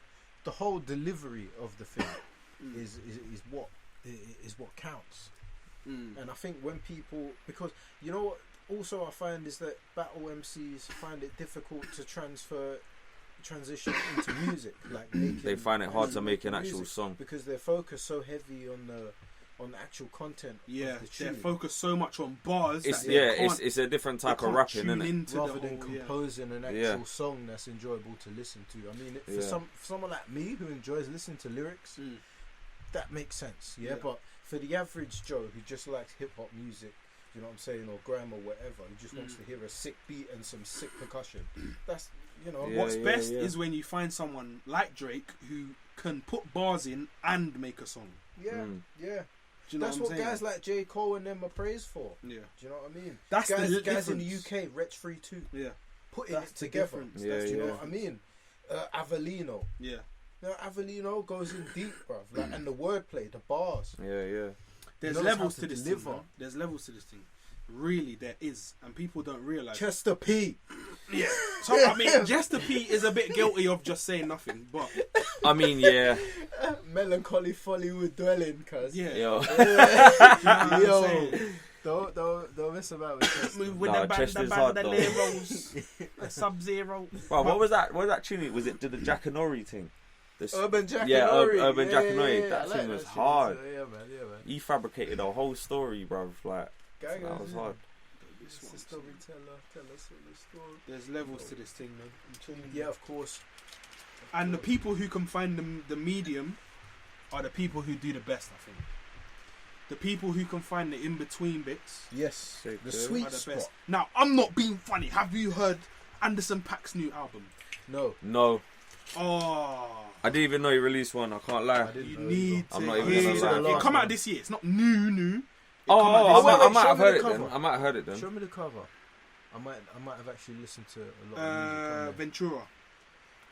delivery of the thing is what counts. And I think when people, because you know what, also I find is that battle MCs find it difficult to transition into music. Like
they find it hard to make an actual song
because they're focused so heavy on the actual content.
Yeah,
of the tune.
they're focused so much on bars.
It's a different type of rapping, isn't it?
Rather than composing an actual song that's enjoyable to listen to. I mean, for someone like me who enjoys listening to lyrics, that makes sense. Yeah, but for the average Joe who just likes hip hop music, you know what I'm saying, or grime or whatever, who just wants to hear a sick beat and some sick percussion. That's
what's best is when you find someone like Drake who can put bars in and make a song.
Yeah.
Do you know
that's what guys like J. Cole and them are praised for. Yeah. Do you know what I mean?
That's
guys in the UK, Wretch Free too.
Yeah.
Putting it together. Do you know what I mean? Avellino.
Yeah.
Now Avellino goes in deep, bruv. Like, and the wordplay, the bars.
Yeah.
There's levels to this thing. There's levels to this thing. Really, there is, and people don't realise.
Chester P.
Yeah. So I mean, Chester P is a bit guilty of just saying nothing, but
I mean, yeah.
Melancholy folly with dwelling, cuz.
Yeah.
Yo.
Don't mess about with Chester.
Move with the Sub-Zero.
Bro, what was that tune? Was it the Jack and Ori thing?
Urban Jack
yeah,
and Ori.
Urban Jack and Ori.
Yeah,
that
like
thing was
that
hard.
Yeah, man.
He fabricated a whole story, bruv. Like,
that
was hard.
It's a storyteller. Tell us the story.
There's levels to this thing, man.
Yeah, of course.
And the people who can find the medium are the people who do the best, I think. The people who can find the in-between bits.
Yes, the sweet spot.
Best. Now, I'm not being funny. Have you heard Anderson .Paak's new album?
No.
Oh.
I didn't even know he released one. I can't lie.
You need to.
I'm not even gonna lie.
It come out this year. It's not new.
I might have heard it then. I might have heard it then.
Show me the cover. I might have actually listened to a lot of music.
Ventura.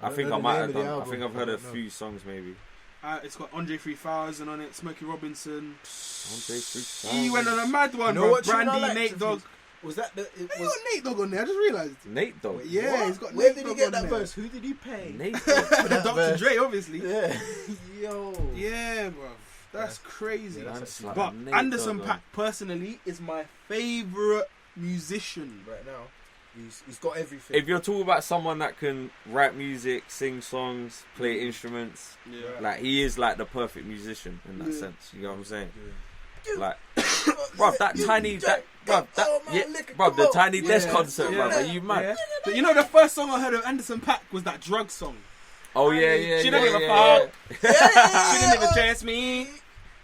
I think I might have done. I think I've heard a few songs maybe.
It's got Andre 3000 on it, Smokey Robinson.
Andre 3000.
He went on a mad one,
bro.
Brandy, Nate Dogg.
Was that the?
He got Nate Dogg on there. I just realised.
Nate Dogg.
Yeah, he's got.
Where
Nate
did
Dogg
he get
on
that
there.
verse? Who did he pay?
Nate Dogg.
Dr. Dre, obviously.
Yeah. Yo.
Yeah, bro. That's crazy.
Yeah, that's
like
but
Nate
Anderson
Dogg,
.Paak personally is my favourite musician
right now. He's got everything.
If you're talking about someone that can rap music, sing songs, play instruments, like he is like the perfect musician in that sense. You know what I'm saying? Yeah. Like, bruv, the Tiny Desk concert, bruv. Are you mad?
Yeah. But you know, the first song I heard of Anderson .Paak was that drug song.
Oh yeah.
She don't give a fuck. She didn't even trust me.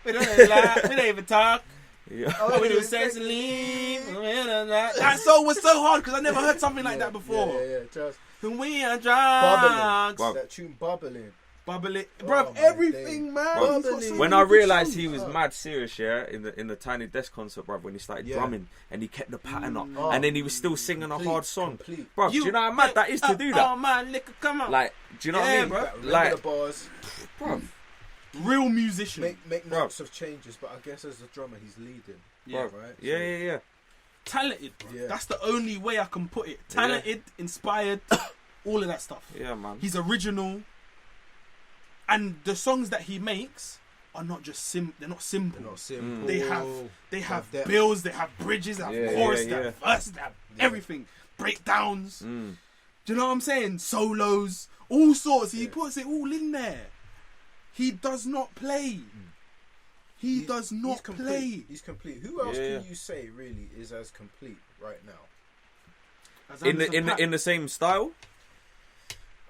We don't even lie. We don't even talk.
Yeah.
We do sex and leave. That song was so hard because I never heard something like that before.
Yeah. Just
we are drugs.
bubbling. That tune bubbling.
Bruv, everything, man.
When I realised he was mad serious, in the Tiny Desk concert, bruv, when he started drumming and he kept the pattern up, and then he was still singing a hard song, bruv. Do you know how mad that is to do that?
Oh man, liquor, come on.
Like, do you know what I mean?
Bro.
Like
the bars,
bruv.
Real musician.
Make notes of changes, but I guess as a drummer, he's leading.
Yeah,
right.
Yeah.
Talented, bro.
Yeah.
That's the only way I can put it. Talented, inspired, all of that stuff.
Yeah, man.
He's original, and the songs that he makes are not just they're not simple.
They're not simple.
They have bills. They have bridges. They have chorus. They have verses. They have everything. Breakdowns. Do you know what I'm saying? Solos, all sorts. He puts it all in there. He does not play. He does not play.
He's complete. Who else can you say really is as complete right now?
In the same style?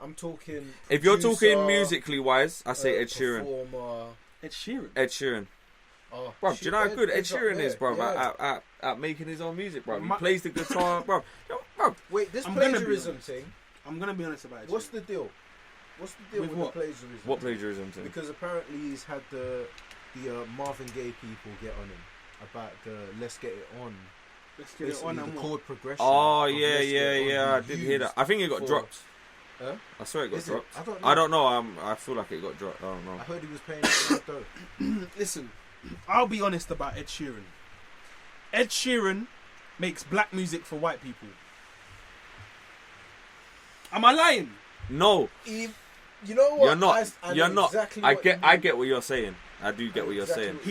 I'm talking.
If you're talking musically wise, I say Ed Sheeran.
Ed
Sheeran.
Oh,
bro, do you know how good Ed Sheeran is, bro? At making his own music, bro. He plays the guitar, bro.
Wait, this plagiarism thing.
I'm gonna be honest about it.
What's the deal? What's the deal
With
with
what?
the plagiarism?
What plagiarism thing?
Because apparently he's had the Marvin Gaye people get on him about the Let's Get It On.
Let's get it
Basically,
on
the
and what?
chord progression.
Oh
of
yeah,
Let's
yeah,
Get It On
yeah. I
he
did hear that.
used
I think it got
for-
dropped.
Huh?
I swear it got
Is it?
dropped.
I don't know.
I don't know. I feel like it got dropped. I don't know.
I heard he was paying it dough.
Listen, I'll be honest about Ed Sheeran. Ed Sheeran makes black music for white people. Am I lying?
No,
You know what?
you're not.
I know
You're not.
exactly
I
what
get.
you
I
mean.
get what you're saying. I do get what you're
Exactly
saying.
what-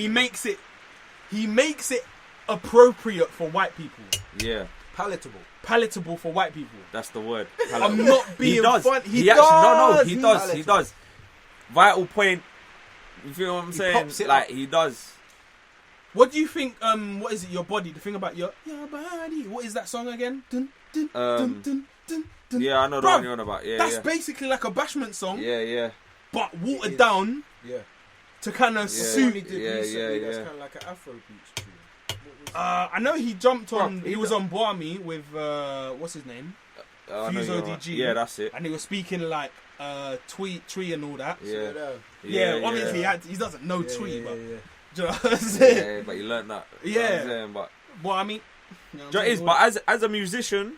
He makes it appropriate for white people.
Yeah,
Palatable.
Palatable for white people.
that's the word.
I'm not being
He does.
funny.
He actually. No.
does.
He
He-
does. He does. Vital point. You feel what I'm
He
saying?
pops it
Like
up.
he does.
What do you think? What is it? Your body. The thing about your body. What is that song again? Dun, dun, dun, dun, dun, dun.
Yeah, I know the
Bruv,
one you're on about. Yeah,
That's
yeah.
basically like a bashment song,
Yeah.
but
It
watered
is.
down
Yeah.
to kind of
Yeah.
suit.
He did
Yeah,
recently,
yeah,
that's
yeah.
kind of like an Afrobeat tune. What was it?
I know he jumped on.
Bruv,
He was on Boami with what's his name,
I know
Fuse
you're
ODG.
right. Yeah, that's it.
and he was speaking like Tweet Tree and all that.
Yeah.
Yeah, obviously he doesn't know
Yeah,
Tweet,
yeah,
but
yeah.
do you know what I'm saying?
Yeah, but you learned that. You know
Yeah.
what I'm saying? But
Well, I mean, you know what
do you know
I'm
what it is?
saying?
But as a musician,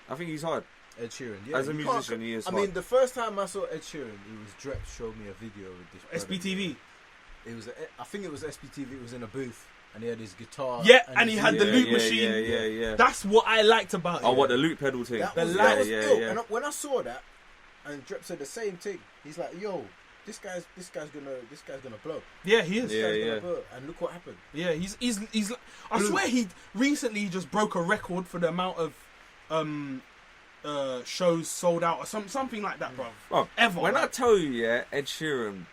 I think he's hard.
Ed Sheeran. Yeah,
As a
you can't
musician,
co-
he is
I
hard.
mean, the first time I saw Ed Sheeran, it was Dreps showed me a video with this. brother.
SBTV.
It was. I think it was SBTV. It was in a booth, and he had his guitar.
Yeah, and he
his
had the
loop.
loop
yeah,
machine.
Yeah.
That's what I liked about it.
Oh, what the loop pedal thing?
That
The
was,
light-
that was ill.
yeah.
And when I saw that, and Drep said the same thing. He's like, "Yo, this guy's gonna blow.
Yeah, he is.
This
Yeah,
guy's
yeah.
gonna blow." And look what happened.
Yeah, he's. I swear he recently just broke a record for the amount of shows sold out or something like that, bro.
Bro,
Ever.
when I
like,
tell you, yeah, Ed Sheeran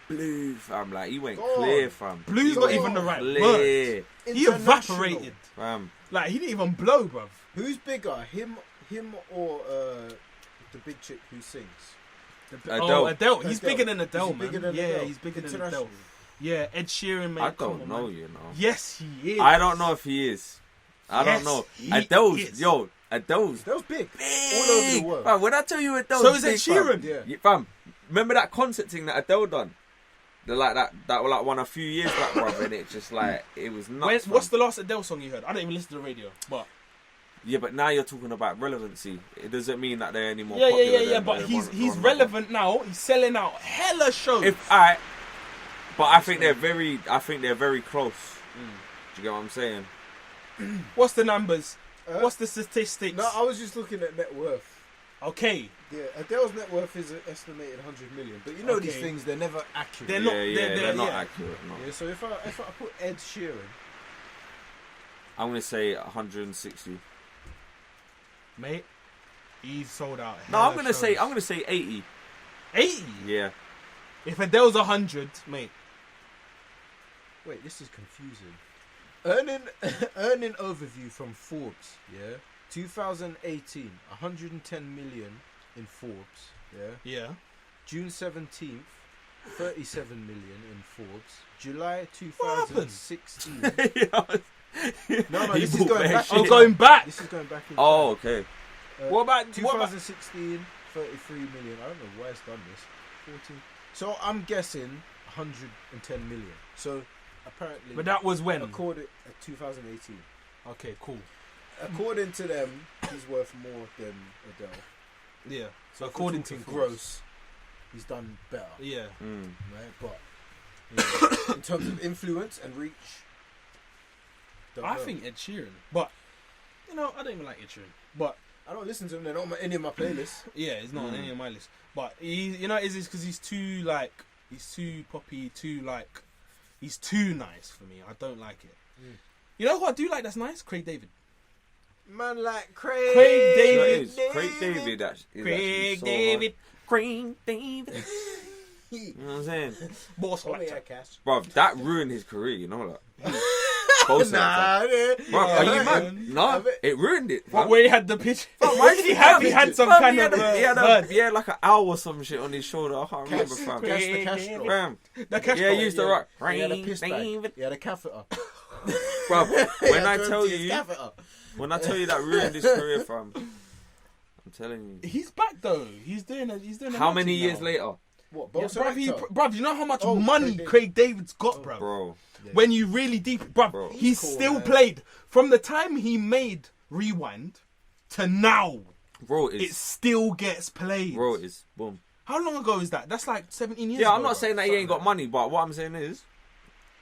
blew, fam. Like he went
God.
clear, fam.
blue's
Yo,
not even the right word.
Clear,
He
International.
evaporated.
fam.
Like he didn't even blow, bro.
Who's bigger, him or the big chick who sings?
Adele.
Oh, Adele. He's
Adele.
bigger than Adele,
Is he
man.
bigger than
yeah,
Adele?
he's bigger than
International.
Adele. Yeah, Ed Sheeran, man.
I
come
don't
on,
know,
man.
you know.
Yes, he is.
I don't know if he is. I
Yes,
don't know.
he
Adele's,
is.
Adele's
That was big.
big.
All over the world.
Fam, when I tell you Adele's
So is Ed
big, fam,
Sheeran.
Yeah.
Fam, remember that concert thing that Adele done? The like that were like one a few years back, brother, and it just like it was nuts.
What's
fam.
the last Adele song you heard? I don't even listen to the radio, but
Yeah, but now you're talking about relevancy. It doesn't mean that they're any more
yeah.
popular than
But
the
he's
one
relevant now. He's selling out hella shows.
But I think they're very close. Do you get what I'm saying?
What's the numbers? What's the statistics?
No, I was just looking at net worth.
Okay,
Yeah, Adele's net worth is estimated 100 million. But you know these
Okay.
things, they're never accurate.
They're not-
they're not
yeah.
accurate. No.
Yeah, so if I put Ed Sheeran,
I'm gonna say 160.
mate, he's sold out.
No,
hella
I'm gonna say
shows.
80.
80.
Yeah.
If Adele's 100, mate.
wait, this is confusing. Earning overview from Forbes. Yeah, 2018, 110 million in Forbes. Yeah,
Yeah.
June 17th, 37 million in Forbes. July
What happened?
2016.
Yeah.
No,
He
this is
bought
going
bare
back.
shit.
Oh, going back.
This is going back in.
Oh,
time.
okay.
What about
2016, 33 million. I don't know why it's done this. 14. So I'm guessing 110 million. So apparently,
But that was when?
according 2018.
Okay, cool.
According to them, he's worth more than Adele.
Yeah.
So
according
according
to
to
Forbes.
gross, he's done better.
Yeah.
Right, but you know, in terms of influence and reach, don't
I
know.
think Ed Sheeran. But, you know, I don't even like Ed Sheeran. But,
I don't listen to him. They're not on any of my playlists.
yeah, he's not on any of my list. But, you know, is because he's too, like, he's too poppy, he's too nice for me. I don't like it. You know who I do like that's nice? Craig David.
Man, like Craig.
Craig
You know what it
David.
is? Craig David.
Craig
so
David.
Craig David. You know what I'm saying?
Boss
Oh, yeah,
Electra.
Cash.
Bro, that ruined his career, you know that? Both
Nah,
Bro, are you
yeah.
mad? No, it ruined it.
What,
fam.
where he had the pitch?
Fam,
Why did he have? He had some
Fam,
kind
he had
of bird.
he had like an owl or some shit on his shoulder. I can't remember, fam.
Cash the cash straw.
Fam.
The cash
Yeah,
bowl.
he used to rock.
He had a
Craig
piss bag.
David.
He had a catheter.
Bro,
He
when
had
I
to
tell
empty his
you,
catheter.
when I tell you that ruined his career, fam, I'm telling you.
He's back though. He's doing a
How many
now.
years later,
What,
Yeah,
Boss
bruv, you know how much
Oh,
money Craig David's got, bruv?
bro?
When you really deep, bruv,
Bro.
he's
Cool,
still
man.
played from the time he made Rewind to now.
Bro,
It
it's
still gets played.
bro, it's boom.
How long ago is that? That's like 17 years
Yeah,
ago.
I'm not
bruv.
saying that he ain't got money, but what I'm saying is,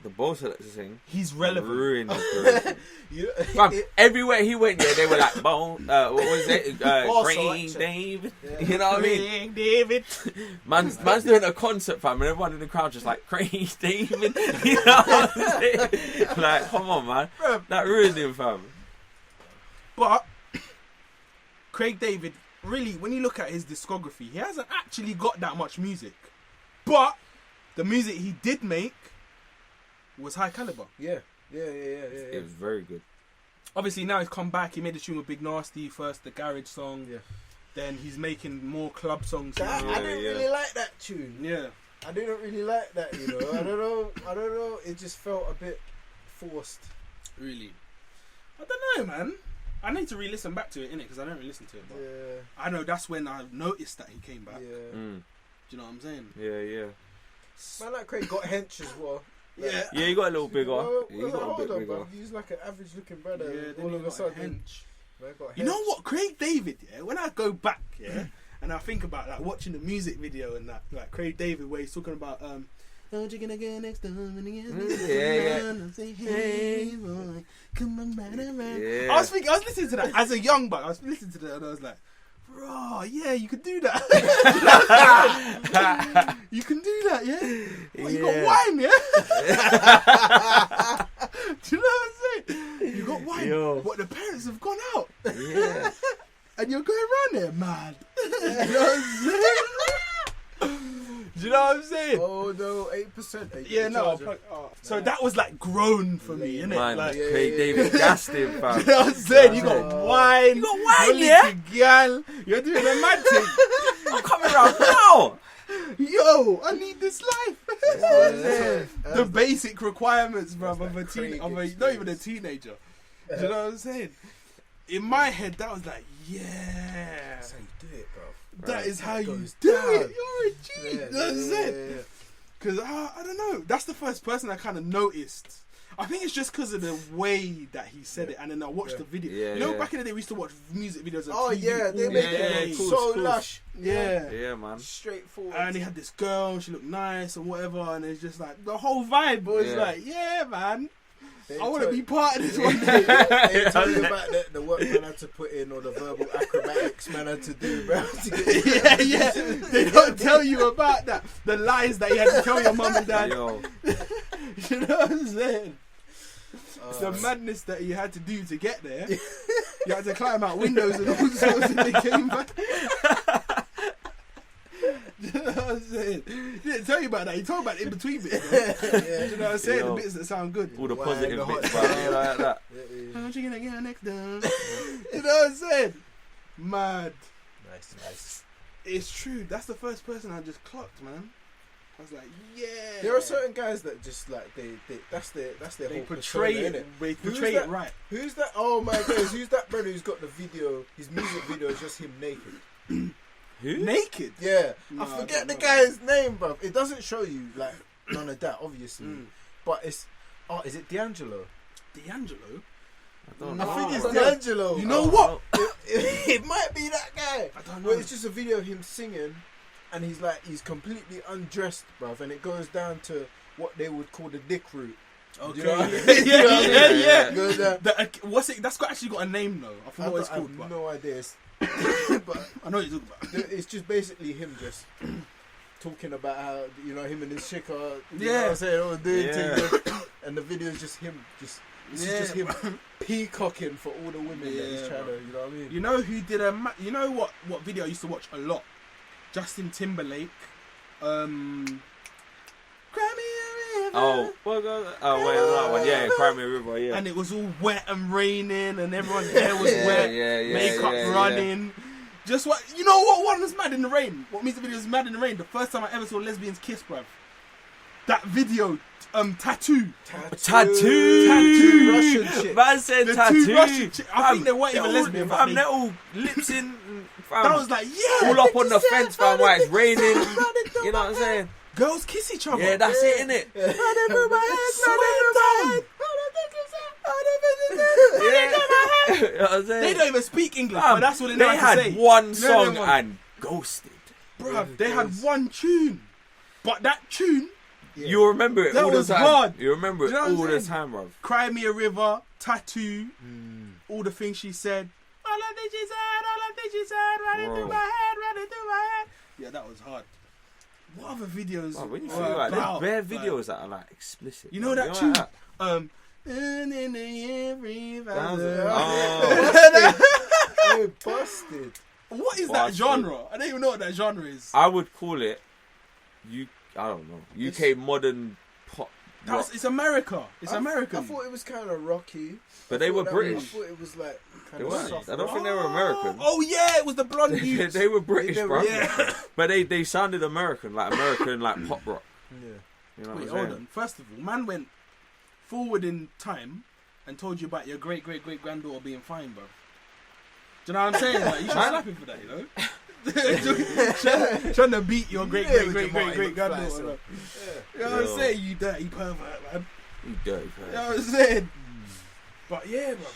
the Bo Selector thing
He's relevant.
ruined his career.
You,
Fam, everywhere he went, yeah, they were like, Bone, what was it?
Bo
Craig
Selector.
David. You know what I mean?
Craig David.
Man's doing a concert, fam, and everyone in the crowd just like, Craig David. You know what I'm saying? Like, come on, man. That ruined him, fam.
But Craig David, really, when you look at his discography, he hasn't actually got that much music. But the music he did make was high caliber.
yeah.
It was very good.
Obviously, now he's come back. He made a tune with Big Nasty first, the garage song.
Yeah.
Then he's making more club songs.
That,
now.
I didn't
yeah.
really like that tune.
Yeah.
I didn't really like that, you know. I don't know. It just felt a bit forced.
Really? I don't know, man. I need to re-listen back to it, innit? Because I don't really listen to it. But
Yeah.
I know that's when I noticed that he came back.
Yeah.
Mm.
Do you know what I'm saying?
Yeah.
Man, like Craig got hench as well.
Yeah.
Yeah, he got a little bigger.
Well,
He got a
hold
bit
on,
bigger.
bro. He's like an average looking brother.
Yeah, then
all
he
of a
got
sudden,
hench.
man got
You know
hench.
what, Craig David? Yeah, when I go back, yeah, and I think about like watching the music video and that, like Craig David, where he's talking about oh, you're gonna get next time and
Yeah.
say, hey, boy, come on, man, man.
Yeah.
I was listening to that as a young buck. I was listening to that and I was like, bro, yeah, you could do that. You can do that, yeah. What, you got
Yeah.
wine, yeah. Do you know what I'm saying? You got wine.
Yo.
What, the parents have gone out
Yeah.
and you're going around there, mad. You know what I'm saying? Do you know what I'm saying?
Oh no, 8%.
Yeah, no. So that was like grown for me, innit?
Man,
Like,
yeah,
Craig
yeah,
David gassed him,
you
fam.
know what I'm saying? You got wine.
You got wine,
you're
yeah?
licking Girl, you're doing a mad thing.
I'm coming around now.
Yo, I need this life.
Yeah.
The basic requirements, bruv, of a
Craig
not even a
experience.
teenager. Do you know what I'm saying? In my head, that was like, yeah,
That's how you do it, bro.
that is how you
goes
do
down.
it. You're a G. You know what I'm saying? Because I don't know, that's the first person I kind of noticed. I think it's just because of the way that he said it, and then I watched the video.
Yeah,
you know,
yeah.
back in the day, we used to watch music videos on
Oh
TV.
yeah, they
all
make
day.
yeah,
it
cool,
so
cool.
lush.
Yeah.
Yeah, man.
Straightforward.
And he had this girl, she looked nice and whatever, and it's just like the whole vibe was
Yeah.
like, yeah, man,
They
I want to
tell-
be part of this one day.
They tell you about the work man had to put in, or the verbal acrobatics man had to do, bro. To get
yeah. They don't tell you about that. The lies that you had to tell your mum and dad.
Yo,
You know what I'm saying? It's the madness that you had to do to get there. You had to climb out windows and all sorts, and they came back. You know what I'm saying? He didn't tell you about that. He told about it in between bits. Bro.
yeah.
You know what I'm saying?
Yo.
The bits that sound good.
all the
Why
positive
the hot
bits, man.
dog?
You know, like that.
How much you gonna get next time? You know what I'm saying? Mad.
Nice.
It's true. That's the first person I just clocked, man. I was like, yeah.
There are certain guys that just like that's their
They
whole
portray
persona,
it.
innit?
They
Who's
portray
that?
it right.
Who's that? Oh my goodness, who's that brother who's got the video? His music video is just him naked.
Who?
Naked.
Yeah,
No,
I
I
forget
don't
the
know
guy's name, bro. It doesn't show you like none of that, obviously. But it's is it D'Angelo?
D'Angelo.
I don't
I
know.
think it's
don't know.
D'Angelo.
You know what?
It might be that guy.
I don't
Well,
know.
it's just a video of him singing, and he's completely undressed, bruv, and it goes down to what they would call the dick route.
Okay.
You know what I mean?
Yeah.
It goes down.
What's it? That's actually got a name though. I forgot what it's
I
called.
have
But
no idea. But
I know what you're talking about.
it's just basically him just talking about how him and his chick are. You know
Yeah.
what I'm saying, all doing
Yeah.
things, and the video is just him. This is
Yeah.
just him peacocking for all the women that he's
Yeah,
trying
bro.
to. You know what I mean?
You know who did you know what video I used to watch a lot? Justin Timberlake. Cry me a river.
Oh, what goes? Oh, wait, that one. Yeah, Cry Me a River. Yeah.
And it was all wet and raining, and everyone's hair was
Yeah,
wet,
yeah,
makeup
yeah.
running. Just what you know? What one was mad in the rain? What music video was mad in the rain? The first time I ever saw lesbians kiss, bruv. That video, tattoo.
Tattoo.
Russian chick.
Man said
The
tattoo.
two Russian chicks. I think they weren't
They're
even
all-
lesbian, but
fam,
they-
they're all lips in. fam.
That was like, yeah.
All up on the fence, fam, while it's raining. You know what I'm saying?
Girls kiss each other.
Yeah, that's it, innit? Yeah. You know what I'm saying?
They don't even speak English,
Fam,
but that's what they know
they
how to say.
had one
No,
song
no,
and ghosted.
Bruv, they had one tune. But that tune,
You remember it
That
all the
was
time.
hard.
You remember it
Do you know what
all
I'm
the
saying?
time, bruv.
Cry Me a River, Tattoo, all the things she said. All the things she said, running
Bro.
through my head, running through my head. Yeah, that was hard. What other videos?
Oh, when you
were
think like,
about?
there's bare videos that are like explicit.
You know
bro.
that
You
tune?
like that?
And in every
Oh, busted.
What is that
Bastard.
genre? I don't even know what that genre is.
I would call it, I don't know, UK modern pop rock.
It's America. It's American.
I thought it was kind of rocky.
But they were
I
British.
thought it was like
They
kind of
weren't.
soft.
I don't think they were American.
Oh yeah, it was the blonde dudes.
They were British,
They
bro.
were-
Yeah.
But they sounded American like pop rock.
Yeah.
You know
Wait,
what I'm
hold
saying?
on. First of all, man went forward in time and told you about your great granddaughter being fine, bro. Do you know what I'm saying? Like, you should slap him for that, you know? trying to beat your great granddaughter. Bro. You know what I'm
Yo.
saying? You dirty pervert, man.
You dirty
You
man.
know what I'm saying? But yeah, bro.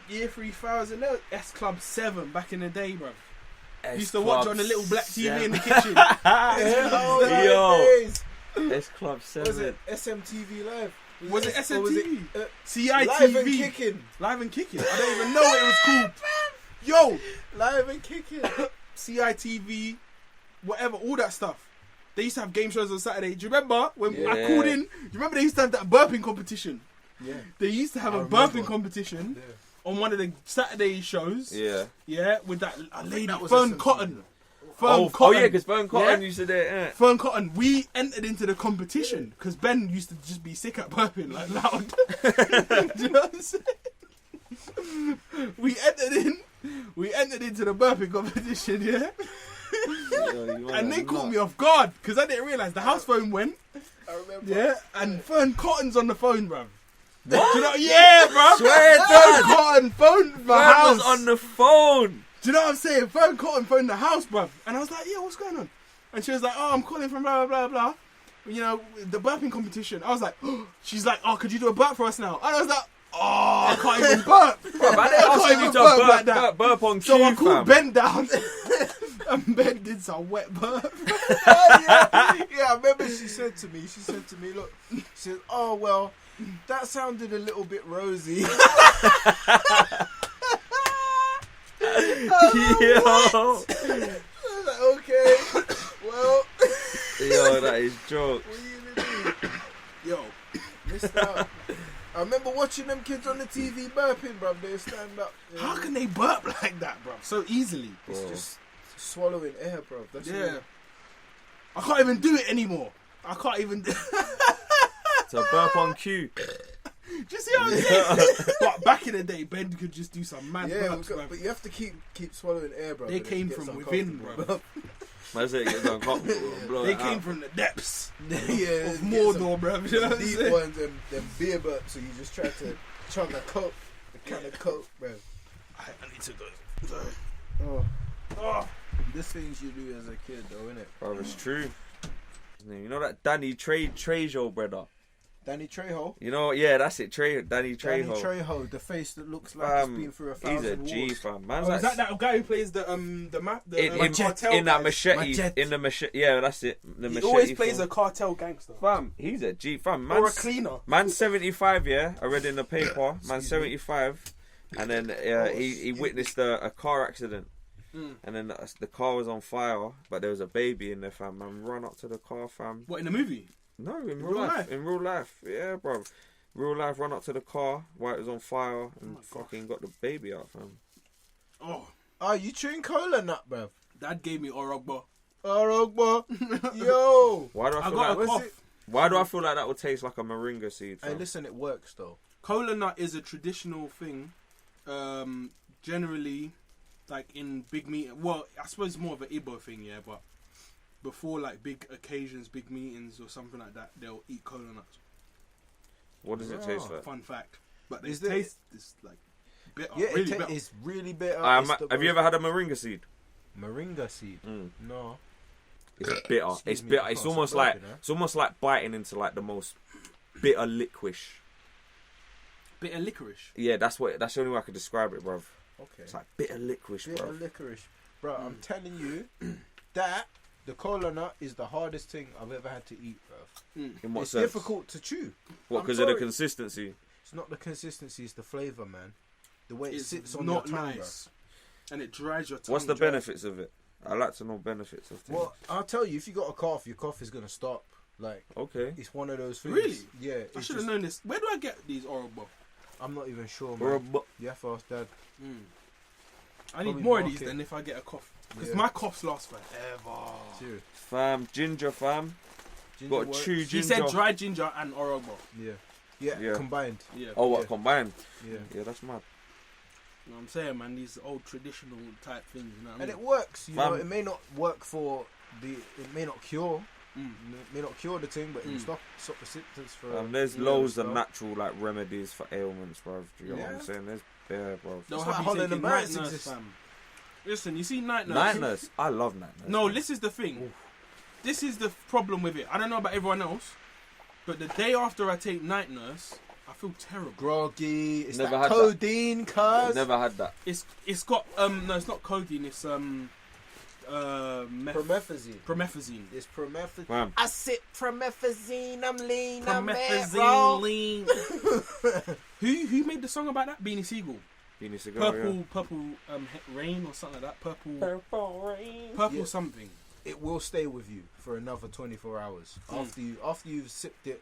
Year 3000, no, S Club 7 back in the day, bro. Used to watch on the little black TV in the kitchen.
Yo. S Club 7.
Was it SMTV Live?
Was it
Or was it,
SMTV?
Live and
CITV.
Kicking?
Live and Kicking. I don't even know what it was called. Yo,
Live and Kicking.
CITV, whatever, all that stuff. They used to have game shows on Saturday. Do you remember when I
Yeah.
called in? Do you remember they used to have that burping competition?
Yeah.
They used to have
I
a
remember.
burping competition
Yeah.
on one of the Saturday shows.
Yeah.
Yeah, with that lady,
that was
Fern
SMTV.
Cotton.
Oh yeah, because Fern Cotton
Yeah.
used to do it. Yeah.
Fern Cotton, we entered into the competition because Ben used to just be sick at burping like loud. Do you know what I'm saying? We entered into the burping competition, yeah. And they caught me off guard because I didn't realise the house phone went.
I remember.
Yeah, and Fern Cotton's on the phone, bruv. Do you know? Yeah, bruv.
Swear
Fern
down.
Cotton phoned my
Fern
house.
was on the phone.
Do you know what I'm saying? Fern Cotton phoned the house, bruv. And I was like, yeah, what's going on? And she was like, oh, I'm calling from blah, blah, blah, blah. You know, the burping competition. I was like, oh. She's like, oh, could you do a burp for us now? And I was like, oh, I can't even burp.
Bro, man, they
I
asked
can't
me
even
to
burp like that.
burp on
So I
cue,
called
fam.
Ben down. And Ben did some wet burp.
Yeah, I remember she said to me, look, she said, oh, well, that sounded a little bit rosy.
Yo.
I was like, okay, well,
Yo, that is jokes.
what are you going to do?
Yo,
Missed out. I remember watching them kids on the TV burping, bruv. They stand up.
how can they burp like that, bruv? So easily.
It's
Bro.
just swallowing air, bruv. That's
Yeah.
all.
I can't even do it anymore. I can't even do
So burp on cue.
Do you see what I'm saying? But back in the day, Ben could just do some mad
Yeah,
burps, bruv.
but you have to keep swallowing air, bruv.
They
and it
came
gets
from within,
uncomfortable,
Man said it gets uncomfortable. Blow
They
it
came
out.
from the depths
yeah,
of
get some
Mordor, bruv. You know what I'm
deep
saying?
ones and them beer burps, so you just try to chug a coke, a can of coke, bruv.
I need to go.
Oh,
Oh.
this things you do as a kid, though, innit?
Bro, it's true. You know that Danny Trejo, brother?
Danny Trejo.
You know, yeah, that's it. Danny
Danny
Trejo.
Trejo, the face that looks like it's been through a
He's a
thousand
G,
wars.
fam. Man's
Oh,
like,
is that guy who plays the cartel
in that
guys?
machete, yeah, that's it. The
He
machete.
always plays
film.
a cartel gangster.
Fam, he's a G, fam.
Or a cleaner.
Man's 75, yeah. I read in the paper. Man's 75, and then he witnessed a car accident, and then the car was on fire, but there was a baby in there, fam. Man, run up to the car, fam.
What, in the movie?
No, in
real
real life.
life?
In real life, yeah, bro. Real life, run up to the car while it was on fire and fucking got the baby out, fam.
Oh,
Oh, you chewing cola nut, bruv?
Dad gave me Orogba.
Oh, yo.
Why do I
I
feel
got a
like?
cough.
Why do I feel like that would taste like a moringa seed?
Hey,
Fam?
listen, it works, though.
Cola nut is a traditional thing. Generally, like in big meet. Well, I suppose it's more of an Igbo thing, yeah. But before like big occasions, big meetings or something like that, they'll eat cola nuts.
What does it taste like?
Fun fact. But
Is
the
there-
taste is like bitter.
Yeah,
really bitter.
it's really bitter.
Have you ever had a moringa seed?
Moringa seed. No.
It's bitter.
Excuse
It's
me,
bitter.
I
It's
can't
almost
stop
like
burping, huh?
it's almost like biting into like the most bitter licorice.
Bit of licorice.
Yeah, that's the only way I could describe it, bruv.
Okay.
It's like bitter licorice,
Bitter
bruv.
licorice. Bro, I'm telling you that the cola nut is the hardest thing I've ever had to eat, bro.
In what
It's
sense?
difficult to chew.
What,
I'm
because of the
sorry.
consistency?
It's not the consistency, it's the flavour, man. The way it
It's
sits on
not
your tongue,
nice, and it dries your tongue.
What's the
dry.
benefits of it? I like to know benefits of things.
Well, I'll tell you, if you got a cough, your cough is gonna stop. Like,
Okay.
it's one of those things.
Really?
Yeah.
I
It's
should have
just,
known this. Where do I get these Orobo?
I'm not even sure,
Or a
man.
bu-
You have to ask Dad.
I need
Probably
more of
market.
these than if I get a cough. Because
Yeah.
my coughs last forever.
Serious.
Fam, ginger, fam.
Ginger
Got to
works.
chew
He
ginger.
said dry ginger and Orobo.
Yeah. Yeah.
Yeah.
Combined.
Yeah.
Oh, what,
Yeah.
combined?
Yeah.
Yeah, that's mad.
You know what I'm saying, man? These old traditional type things. You know what I
And
mean?
it works. You know,
Fam.
it may not work for the. It may not cure.
Mm.
It may not cure the thing, but it will stop the symptoms for.
There's
yeah,
loads of
stuff.
natural like remedies for ailments, bruv. Do you know what
Yeah.
I'm saying? There's bare, bruv.
They'll
It's
have
like
you
Holland
taking
and
night
Mice
nurse,
exist.
fam. Listen, you see night nurse.
Night nurse. I love night nurse.
No, this is the thing. This is the problem with it. I don't know about everyone else, but the day after I take night nurse, I feel terrible.
Groggy. It's
Never
that
had that.
codeine, cuz.
Never had that.
It's got no, it's not codeine. It's
Promethazine.
promethazine.
It's promethazine.
Fam.
I sip promethazine. I'm lean. I'm mad, bro.
Promethazine. Who made the song about that? Beanie Siegel.
Beanie cigar,
Purple rain or something like that. Purple
Yeah.
something.
It will stay with you for another 24 hours. After you've sipped it,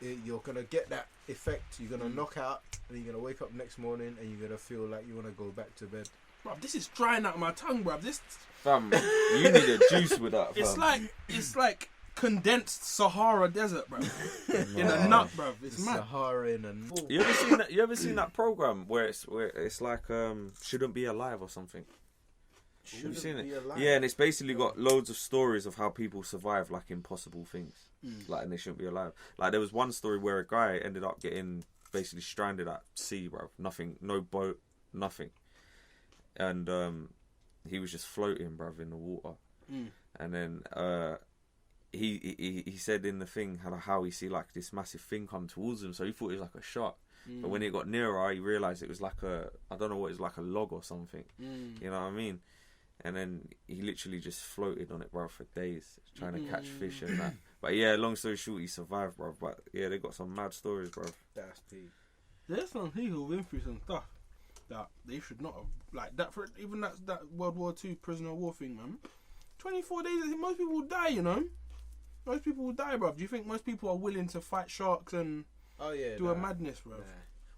you're gonna get that effect. You're gonna knock out, and you're gonna wake up next morning, and you're gonna feel like you wanna go back to bed.
Bruv, this is drying out my tongue, bruv. This
Fam, you need a juice with that, fam.
it's like condensed Sahara Desert, bruv. In a nut, bruv. It's
The
mad.
Saharan and
You ever seen that program where it's like Shouldn't Be Alive or something? Have you seen it? Yeah, and it's basically got loads of stories of how people survive like impossible things, like and they shouldn't be alive. Like there was one story where a guy ended up getting basically stranded at sea, bro. Nothing, no boat, nothing, and he was just floating, bruv, in the water. And then he said in the thing how he see like this massive thing come towards him, so he thought it was like a shark. But when it got nearer, he realised it was like I don't know what it was, like a log or something. You know what I mean? And then he literally just floated on it, bro, for days, trying to catch fish and that. But yeah, long story short, he survived, bro. But yeah, they got some mad stories, bro.
that's peak.
There's some people who've been through some stuff that they should not have, like that. For even that World War II prisoner of war thing, man. 24 days. I think most people will die. You know, most people will die, bro. Do you think most people are willing to fight sharks and do a madness, bro?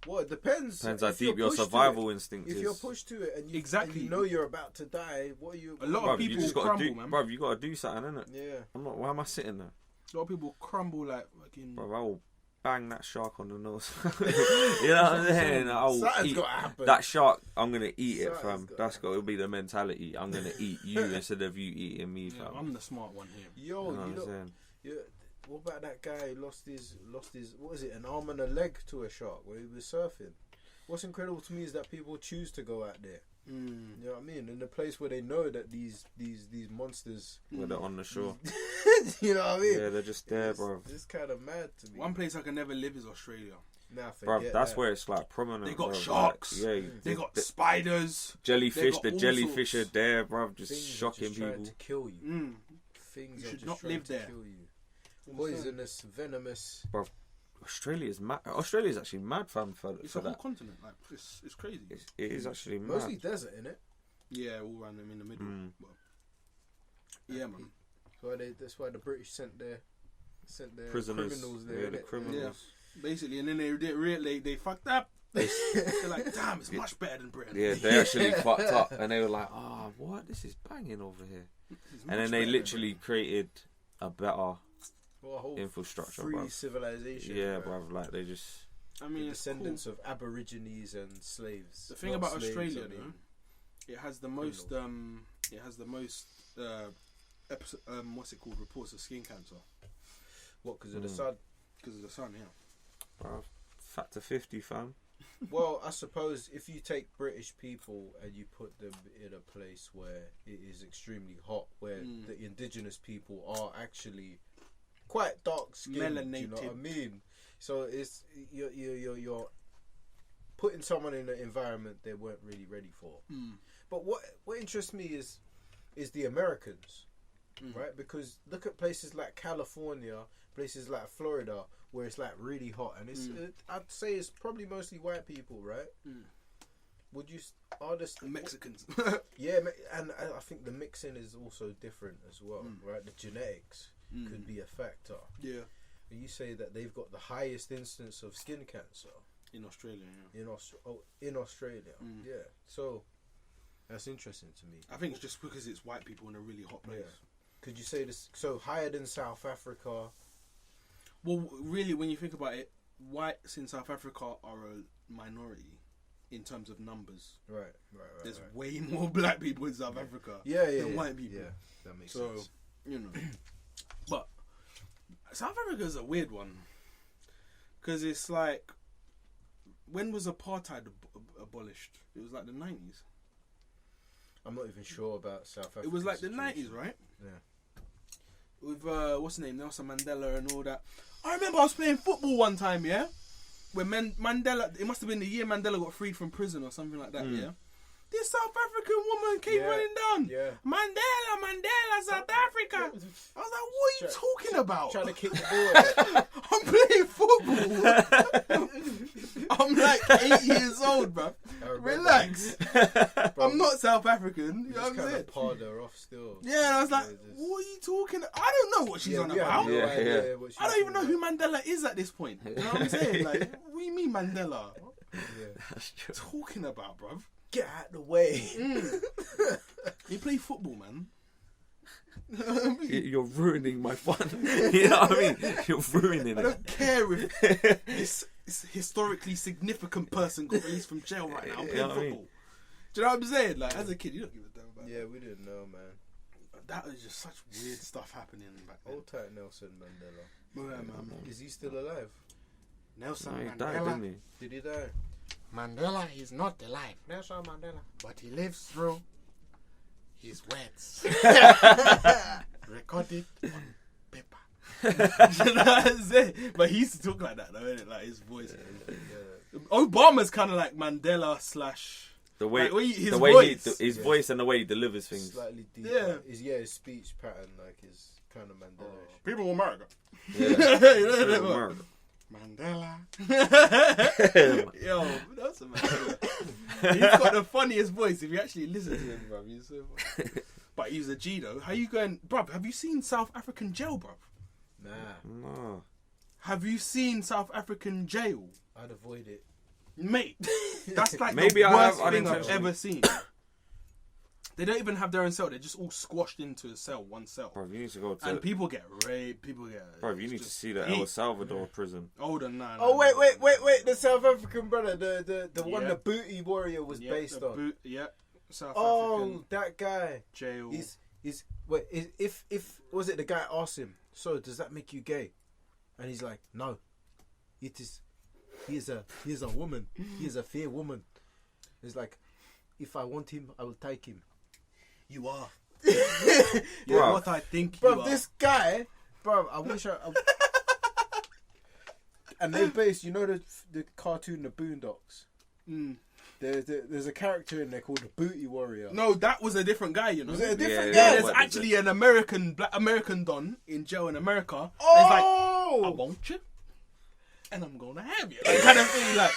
Well, it depends.
Depends how
If
deep
you're
your
pushed to
survival
it.
instinct
If
is.
you're pushed to it and you,
Exactly.
and you know you're about to die, what are you?
A lot
Bruv,
of people
you just
will
gotta
crumble,
do,
man.
bruv, you gotta do something, innit?
Yeah.
I'm not. Why am I sitting there,
A lot of people crumble like fucking.
bruv? I will bang that shark on the nose. You know what I'm saying? I will
Something's
eat
gotta happen.
that shark. I'm gonna eat it,
Something's
fam.
gotta
That's got to be the mentality. I'm gonna eat you instead of you eating me,
Yeah,
fam.
I'm the smart one here.
Yo,
You know what
you
I'm
know,
saying?
what about that guy who lost his what is it, an arm and a leg to a shark where he was surfing? What's incredible to me is that people choose to go out there. You know what I mean? In the place where they know that these monsters,
When they're on the shore.
you know what I mean?
Yeah, they're just there, bro.
It's kind of mad to me.
One place I can never live is Australia.
Nah,
Bro,
forget
that's
that.
where it's like prominent.
They got
bro.
sharks.
Like, yeah,
They got spiders.
jellyfish.
got
The
all
jellyfish
sorts.
are there, bro. Just
Things are
shocking
just trying
people.
to kill you. Things
You
are
should
just
not
trying
live
to
there.
kill you. Poisonous, venomous.
Bro, Australia's mad. Australia's actually mad, fam, for
It's a whole
that.
continent. Like it's crazy.
It is actually mad.
Mostly desert, innit?
Yeah, all around them in the middle. But, yeah, man.
That's why the British sent their
Prisoners.
criminals there.
Yeah, the
innit?
criminals.
Basically, and then they fucked up. They're like, damn, it's much better than Britain.
Yeah, they actually fucked up, and they were like, "Oh, what? This is banging over here." And then they literally created a better
Well, a whole
infrastructure,
free
bruv.
civilization.
Yeah,
bruv.
bruv. Like they just.
I
The
mean, it's
descendants
cool.
of Aborigines and slaves.
The thing
Not
about
slaves,
Australia,
I mean.
though, it has the most. It has the most. What's it called? Reports of skin cancer
What? Because of the sun.
because of the sun. Yeah.
Bruv, factor 50, fam.
Well, I suppose if you take British people and you put them in a place where it is extremely hot, where the indigenous people are actually quite dark skinned, you know what I mean? So it's you're putting someone in an environment they weren't really ready for. But what interests me is the Americans, right? Because look at places like California, places like Florida, where it's like really hot, and it's I'd say it's probably mostly white people, right? Would you
Mexicans?
Yeah, and I think the mixing is also different as well, right? The genetics could be a factor.
Yeah.
And you say that they've got the highest instance of skin cancer
In Australia, yeah.
in Australia. Yeah, so that's interesting to me.
I think it's just because it's white people in a really hot place.
Yeah. Could you say this? So higher than South Africa?
Well, really, when you think about it, whites in South Africa are a minority in terms of numbers.
Right.
There's way more black people in South Africa than white people.
Yeah, that makes
So,
sense.
you know. But South Africa's a weird one. Because it's like, when was apartheid abolished? It was like the 90s.
I'm not even sure about South Africa.
It was like the 90s, right?
Yeah.
With, what's the name? Nelson Mandela and all that. I remember I was playing football one time, yeah? When Mandela, it must have been the year Mandela got freed from prison or something like that, yeah? This South African woman came running down.
Yeah.
Mandela, South Africa. I was like, what are you talking about?
Trying to kick the ball.
I'm playing football. I'm like 8 years old, bro. Relax. I'm not South African. You know what I'm saying?
Pawed her off still.
Yeah, and I was like, what are you talking? I don't know what she's on about. I don't even know who Mandela is at this point. You know what I'm saying? Like, what do you mean Mandela?
Yeah.
That's true. Talking about, bruv.
Get out the way.
You play football, man.
You're ruining my fun. You know what I mean? You're ruining
I
it.
don't care if this historically significant person got released from jail right now. I'm playing football. Do you know what I'm saying? Like, as a kid, you don't give a damn about that.
We didn't know, man.
That was just such weird stuff happening back then.
Old tight Nelson Mandela.
Yeah, man.
Is he still alive?
Nelson
No, he
Mandela.
died, didn't he?
Did he die?
Mandela is not alive, Nelson Mandela, but he lives through his words. Recorded on paper. You know what I'm saying? But he used to talk like that, though, innit? Like his voice. Obama's kind of like Mandela /
The way,
like, his
the way
voice.
his voice and the way he delivers things.
Slightly deep.
Yeah.
His speech pattern like is kind of Mandela-ish.
People of America.
Yeah.
Mandela. Yo, that's a Mandela. He's got the funniest voice if you actually listen to him, bruv. He's so funny. But he's a G though. How you going, bruv? Have you seen South African jail, bruv?
Nah.
No.
Have you seen South African jail?
I'd avoid it.
Mate, that's like
Maybe
the
I
worst
have
thing I've
unintentionally.
ever seen. They don't even have their own cell. They're just all squashed into a cell, one cell.
Bro, you need to go to.
And people get raped. People get.
Bro, you need to
just
see the
beat.
El Salvador prison.
Older, nah.
Oh wait! The South African brother, the one
Yeah.
the Booty Warrior was based on.
South
Oh,
African
that guy.
jail.
If was it the guy asked him? So does that make you gay? And he's like, no. It is. He is a woman. He is a fair woman. He's like, if I want him, I will take him.
You are.
Bro.
You're what I think you
Bro,
are.
this guy, bro, I wish I. And they based, you know, the cartoon, The Boondocks.
Mm.
There's a character in there called the Booty Warrior.
No, that was a different guy, you know.
Was it a different
Yeah,
guy?
There's actually an black American don in jail in America.
Oh!
He's like, I want you, and I'm gonna have you. Like, kind of thing, like,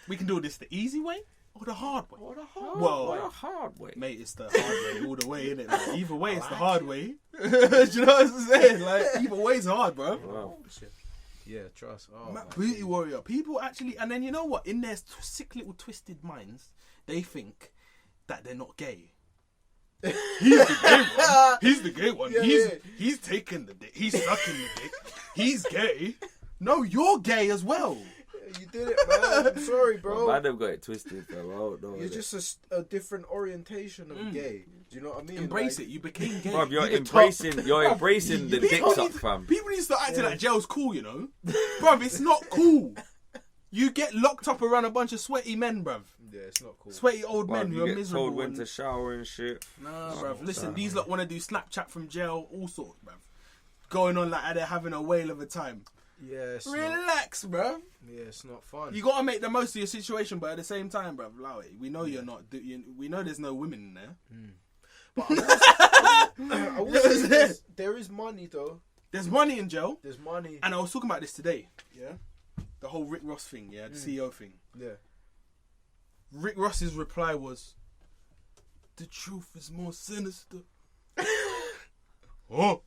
we can do this the easy way or the hard way.
What a hard way.
Mate, it's the hard way all the way, innit? Like, either way, it's the hard way. Do you know what I'm saying? Like, either way, it's hard, bro.
Wow.
Yeah, trust. Oh,
Matt Booty Warrior. People actually, and then you know what? In their sick little twisted minds, they think that they're not gay. He's the gay one. He's the gay one.
Yeah,
He's taking the dick. He's sucking the dick. He's gay. No, you're gay as well.
You did it, man. I'm sorry, bro.
Man, they've got it twisted, though.
You're just a different orientation of gay. Do you know what I mean?
Embrace
Like,
it. You became gay.
Bro, you're
You
embracing
can
the dick suck, fam.
People need to start acting like jail's cool, you know? Bro, it's not cool. You get locked up around a bunch of sweaty men, bruv.
Yeah, it's not cool.
Sweaty old
Well,
men who
you
are
get
miserable.
told when
and-
to shower and shit.
Nah, bruv. Listen, these lot want to do Snapchat from jail, all sorts, bruv. Going on like they're having a whale of a time.
Yeah, it's not,
Relax, bruv.
yeah, it's not fun.
You gotta make the most of your situation, but at the same time, bruv, allow it. We know you're not. We know there's no women in there.
But I will say there is money though.
There's money in jail,
There's money.
and I was talking about this today. Yeah, the whole Rick Ross thing. Yeah, the CEO thing.
Yeah.
Rick Ross's reply was, "The truth is more sinister." Oh,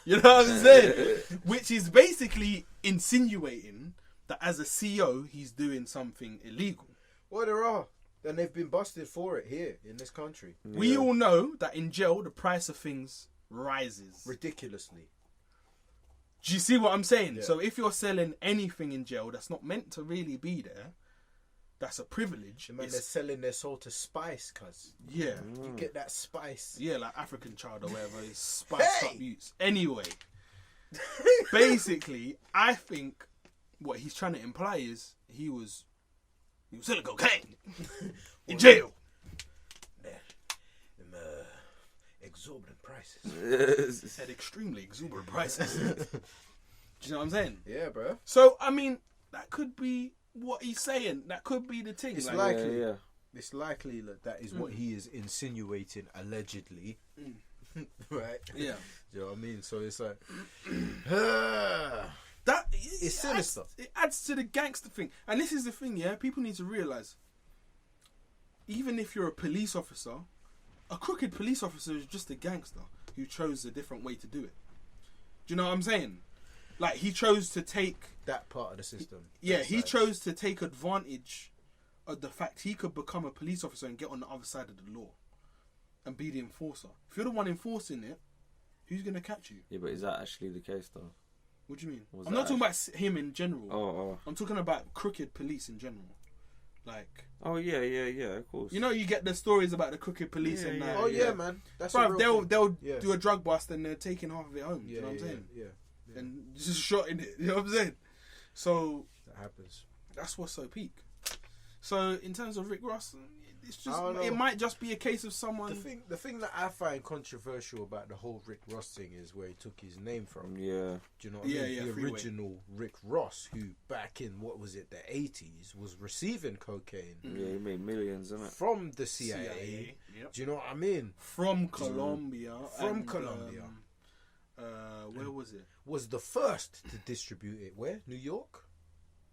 you know what I'm saying? Which is basically insinuating that as a CEO, he's doing something illegal.
Well, there are. And they've been busted for it here in this country.
We all know that in jail, the price of things rises.
Ridiculously.
Do you see what I'm saying?
Yeah.
So if you're selling anything in jail that's not meant to really be there, that's a privilege.
The man,
It's-
they're selling their soul to spice, cuz.
yeah.
You get that spice.
Yeah, like African child or whatever. It's spiced
Hey!
up youths. Anyway, basically, I think what he's trying to imply is he was selling cocaine in jail.
Them, exorbitant prices.
At extremely exuberant prices. Do you know what I'm saying?
Yeah, bro.
So, I mean, that could be what he's saying. That could be the thing.
It's
like,
likely.
Yeah.
It's likely that that is what he is insinuating, allegedly. Right?
Yeah.
Do you know what I mean? So it's like...
That
It's sinister.
It adds to the gangster thing. And this is the thing, yeah? People need to realise, even if you're a police officer, a crooked police officer is just a gangster who chose a different way to do it. Do you know what I'm saying? Like, he chose to take...
that part of the system.
Yeah,
That's
he
like-
chose to take advantage of the fact he could become a police officer and get on the other side of the law and be the enforcer. If you're the one enforcing it, who's going to catch you?
Yeah, but is that actually the case though?
What do you mean?
Was
I'm
that
not talking about him in general.
Oh.
I'm talking about crooked police in general. Like,
Oh yeah, of course.
you know, you get the stories about the crooked police
Yeah,
and
yeah.
that.
Oh, yeah, man. That's a
Bruv,
real
they'll
thing. Yeah.
do a drug bust and they're taking half of it home.
Yeah,
you know what I'm
yeah,
saying?
Yeah.
And just shot in it. You know what I'm saying? So
That happens.
that's what's so peak. So in terms of Rick Ross, it's just
I don't know.
it might just be a case of someone.
The thing that I find controversial about the whole Rick Ross thing is where he took his name from.
Yeah.
Do you know what I
Yeah,
mean?
yeah,
The
Freeway.
original Rick Ross, who back in, what was it, the 80s, was receiving cocaine
Yeah, he made millions, innit?
from the CIA.
Yep.
Do you know what I mean?
From Colombia.
From
and,
Colombia.
Where was it?
Was the first to distribute it. Where? New York?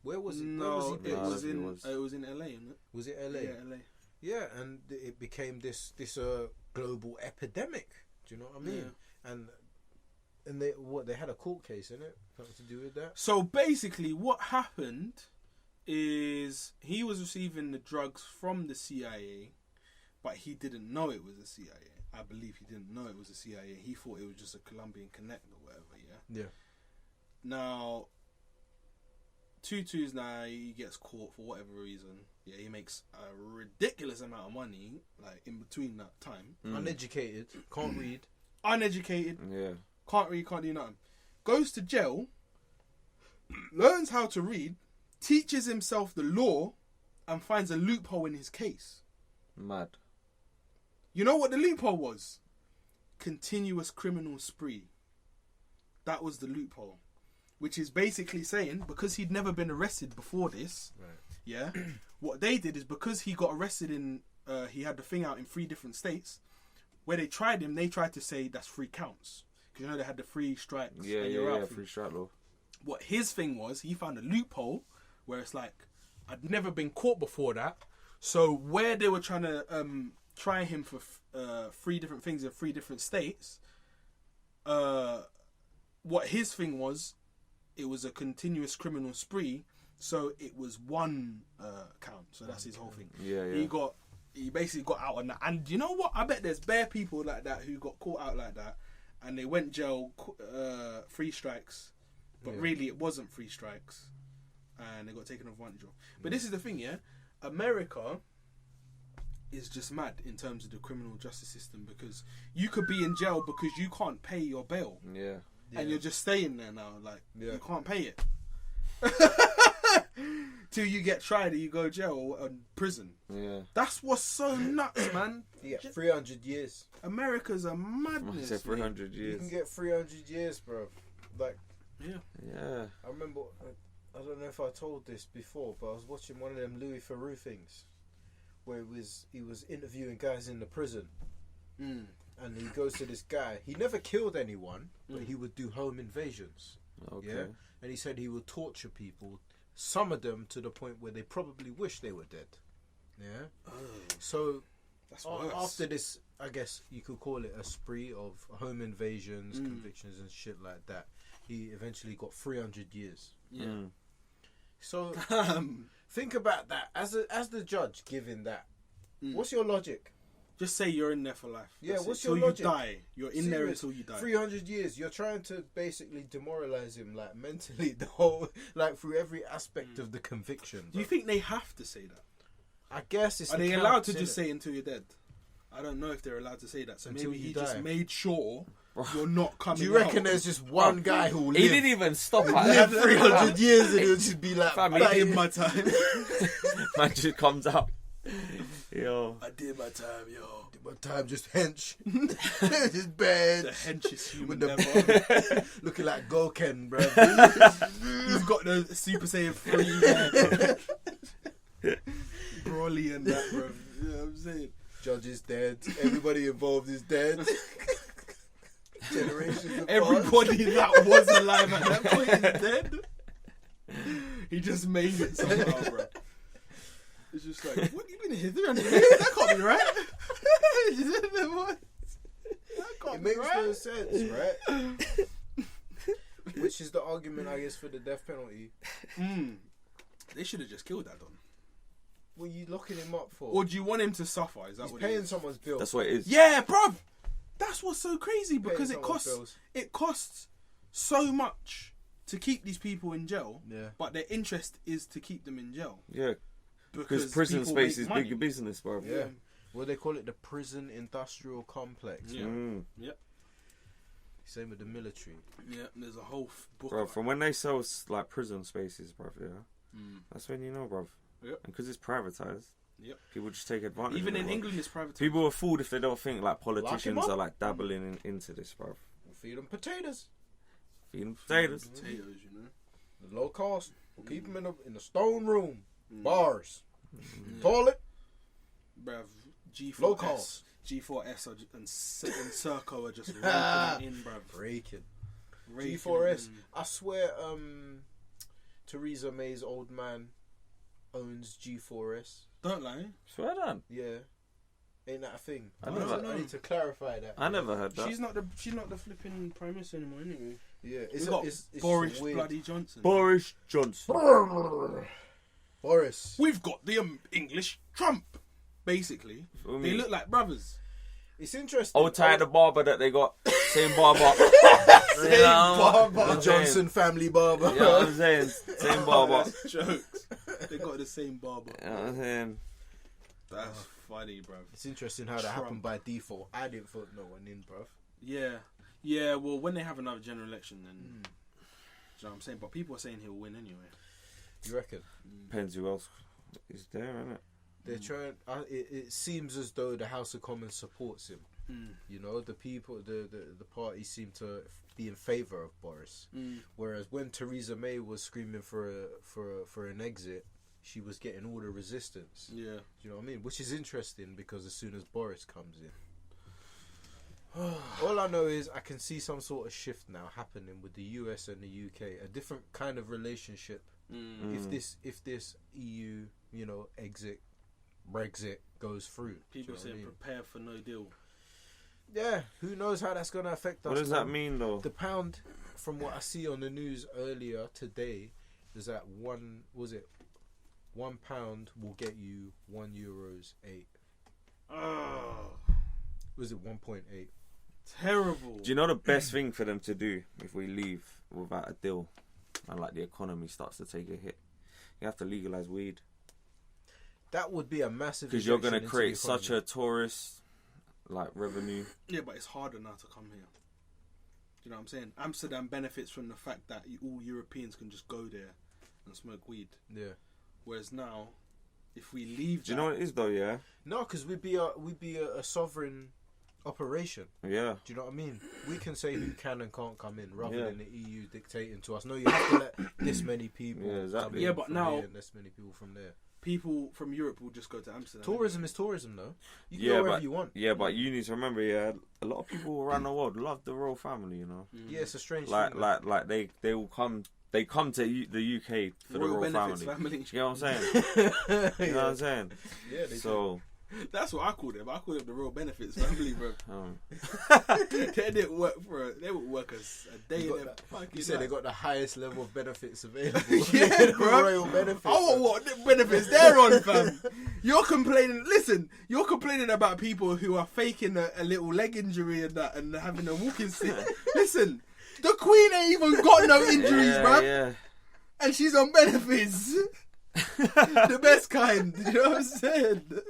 Where was it? Where was
No,
he
it
based?
was in
was.
it was in LA, isn't it?
Was it LA?
Yeah, LA.
Yeah, and it became this global epidemic. Do you know what I mean? And they had a court case in it, something to do with that.
So basically, what happened is he was receiving the drugs from the CIA, but he didn't know it was the CIA. I believe he didn't know it was the CIA. He thought it was just a Colombian connect or whatever. Yeah.
Yeah.
Now, Tutu's now he gets caught for whatever reason. Yeah, he makes a ridiculous amount of money, like in between that time.
Uneducated, can't read.
Uneducated,
Yeah.
can't read, can't do nothing. Goes to jail, learns how to read, teaches himself the law, and finds a loophole in his case.
Mad.
You know what the loophole was? Continuous criminal spree. That was the loophole. Which is basically saying, because he'd never been arrested before this,
Right.
yeah, what they did is because he got arrested in, he had the thing out in 3 different states, where they tried him, they tried to say that's 3 counts. Because you know they had the 3 strikes and you're out.
Free strike law.
What his thing was, he found a loophole where it's like, I'd never been caught before that. So where they were trying to try him for 3 different things in 3 different states, what his thing was, it was a continuous criminal spree, so it was 1 count. So that's his whole thing.
Yeah, yeah.
He basically got out on that. And you know what? I bet there's bare people like that who got caught out like that, and they went jail 3 strikes, but really it wasn't 3 strikes, and they got taken advantage of. But this is the thing, yeah. America is just mad in terms of the criminal justice system, because you could be in jail because you can't pay your bail,
Yeah.
and you're just staying there now. Like you can't pay it. till you get tried and you go jail or prison.
Yeah.
That's what's so nuts, man.
Yeah, 300 years.
America's a
I
madness.
said 300
You
years.
can get 300 years, bro. Like,
Yeah.
Yeah.
I remember, I don't know if I told this before, but I was watching one of them Louis Theroux things where he was interviewing guys in the prison.
Mm.
And he goes to this guy. He never killed anyone, but he would do home invasions.
Okay.
Yeah? And he said he would torture people, some of them to the point where they probably wish they were dead. Yeah? So,
That's worse.
after this, I guess you could call it a spree of home invasions, convictions and shit like that, he eventually got 300 years.
Yeah.
Mm.
So, think about that. As the judge giving that, what's your logic?
Just say you're in there for life.
Yeah,
That's
what's
it.
your
Till
logic?
you die. You're in there
Serious.
until you die.
300 years. You're trying to basically demoralize him, like mentally, the whole, like through every aspect of the conviction.
Do you
bro.
think they have to say that?
I guess it's.
Are
the
they allowed
counts,
to just
innit?
say until you're dead? I don't know if they're allowed to say that. So
Until
maybe
you
he just
die.
made sure you're not coming.
Do you reckon
out.
there's just one guy who will
He
live,
didn't even stop at
live
that.
300 years and he'll just be like,
Fam,
I
bang.
did my time.
Man just comes out. Yo.
I did my time, yo.
My time just hench. Just bad.
The henchest human
With
ever.
the looking like Goken, bro.
He's got the Super Saiyan 3 Broly and that, bro. You know what I'm saying?
Judge is dead. Everybody involved is dead. Generations of
Everybody that was alive at that point is dead. He just made it somehow, bro. It's just like, what, you been here 300 years? That can't be right. That can't
It
be
makes
right.
no sense, right? Which is the argument, I guess, for the death penalty.
They should have just killed that Don.
What are you locking him up for?
Or do you want him to suffer? Is that
He's
what
paying
it is?
someone's bill.
That's what it is.
Yeah, bruv. That's what's so crazy because
Paying someone's
it
bills.
costs so much to keep these people in jail.
Yeah.
But their interest is to keep them in jail
Yeah. Because prison
people
space
make
is
money.
bigger business, bro.
Yeah. Well, they call it the prison industrial complex.
Yeah. Yep.
Same with the military.
Yeah. There's a whole book.
Bro,
about
from when they sell like prison spaces, bro, yeah, that's when you know, bro.
Yep.
And because it's privatized,
Yep.
people just take advantage.
Even
of
in
it, bro.
England, it's private.
People are fooled if they don't think like politicians
up.
are like dabbling into this, bro.
We'll feed them potatoes.
Feed them potatoes.
potatoes, you know.
The low cost. We'll keep them in the stone room. Bars. Toilet.
Bruv,
Low
G4S,
cost.
G4S and Serco are just raking it in, bruv.
Breaking.
Raking
G4S.
it in.
I swear, Theresa May's old man owns G4S.
Don't lie.
Swear down.
Yeah. Ain't that a thing?
I never-
I need to clarify that.
I never heard that.
She's not the flipping prime minister anymore, anyway.
Yeah.
We got
It's
Boris
weird.
bloody Johnson.
Boris Johnson.
Boris.
We've got the English Trump. Basically,
Feel
they
me?
look like brothers.
It's interesting.
Old Ty the barber that they got. Same barber.
Same barber.
The
Johnson family barber.
You know what I'm saying? Same barber.
That's jokes. They got the same barber.
You know what I'm saying?
That's funny, bruv.
It's interesting how that
Trump.
happened by default. I didn't vote no one in, bruv.
Yeah. Yeah, well, when they have another general election, then... Do you know what I'm saying? But people are saying he'll win anyway.
You reckon?
Depends who else is there, innit?
They're trying. It seems as though the House of Commons supports him. You know, the people, the party seem to be in favour of Boris. Whereas when Theresa May was screaming for an exit, she was getting all the resistance.
Yeah.
Do you know what I mean? Which is interesting because as soon as Boris comes in, all I know is I can see some sort of shift now happening with the US and the UK, a different kind of relationship. If this EU, you know, Brexit goes through.
People
do you know
say
what I mean?
prepare for no deal.
Yeah, who knows how that's going to affect us.
What does that mean, though?
The pound, from what I see on the news earlier today, is that £1 will get you €1.8.
Oh,
Was it 1.8?
terrible.
Do you know the best thing for them to do if we leave without a deal and like the economy starts to take a hit? You have to legalize weed
That would be a massive.
because you're
injection
going to
into
create
the
such
economy.
a tourist like revenue.
Yeah, but it's harder now to come here. Do you know what I'm saying? Amsterdam benefits from the fact that all Europeans can just go there and smoke weed.
Yeah.
Whereas now, if we leave,
Do you know what it is though? Yeah.
No, because we'd be a sovereign operation.
Yeah.
Do you know what I mean? We can say who can and can't come in, rather
Yeah.
than the EU dictating to us. No, you have to let this many people.
Yeah, exactly.
Come in
Yeah, but
from
now-
here and this many people from there.
people from Europe will just go to Amsterdam.
Tourism is tourism, though. You can
Yeah,
go wherever
but
you want.
yeah, but you need to remember, yeah, a lot of people around the world love the royal family. You know,
Yeah, it's a strange
like
thing. man.
like they will come. They come to the UK for
Royal
the royal
benefits
family.
family.
You know what I'm saying? You know what I'm saying?
Yeah, they
So,
That's what I call them. I call them the Royal Benefits family, bro.
um,
They didn't work they would work as a day
You
in
got
their
that-
fucking
You said they
life.
got the highest level of benefits available.
Yeah, bro.
Royal benefits.
I want what benefits they're on, fam. You're complaining. Listen, you're complaining about people who are faking a little leg injury and that, and having a walking stick. Listen, the Queen ain't even got no injuries,
yeah,
bruv,
yeah.
and she's on benefits. The best kind. You know what I'm saying?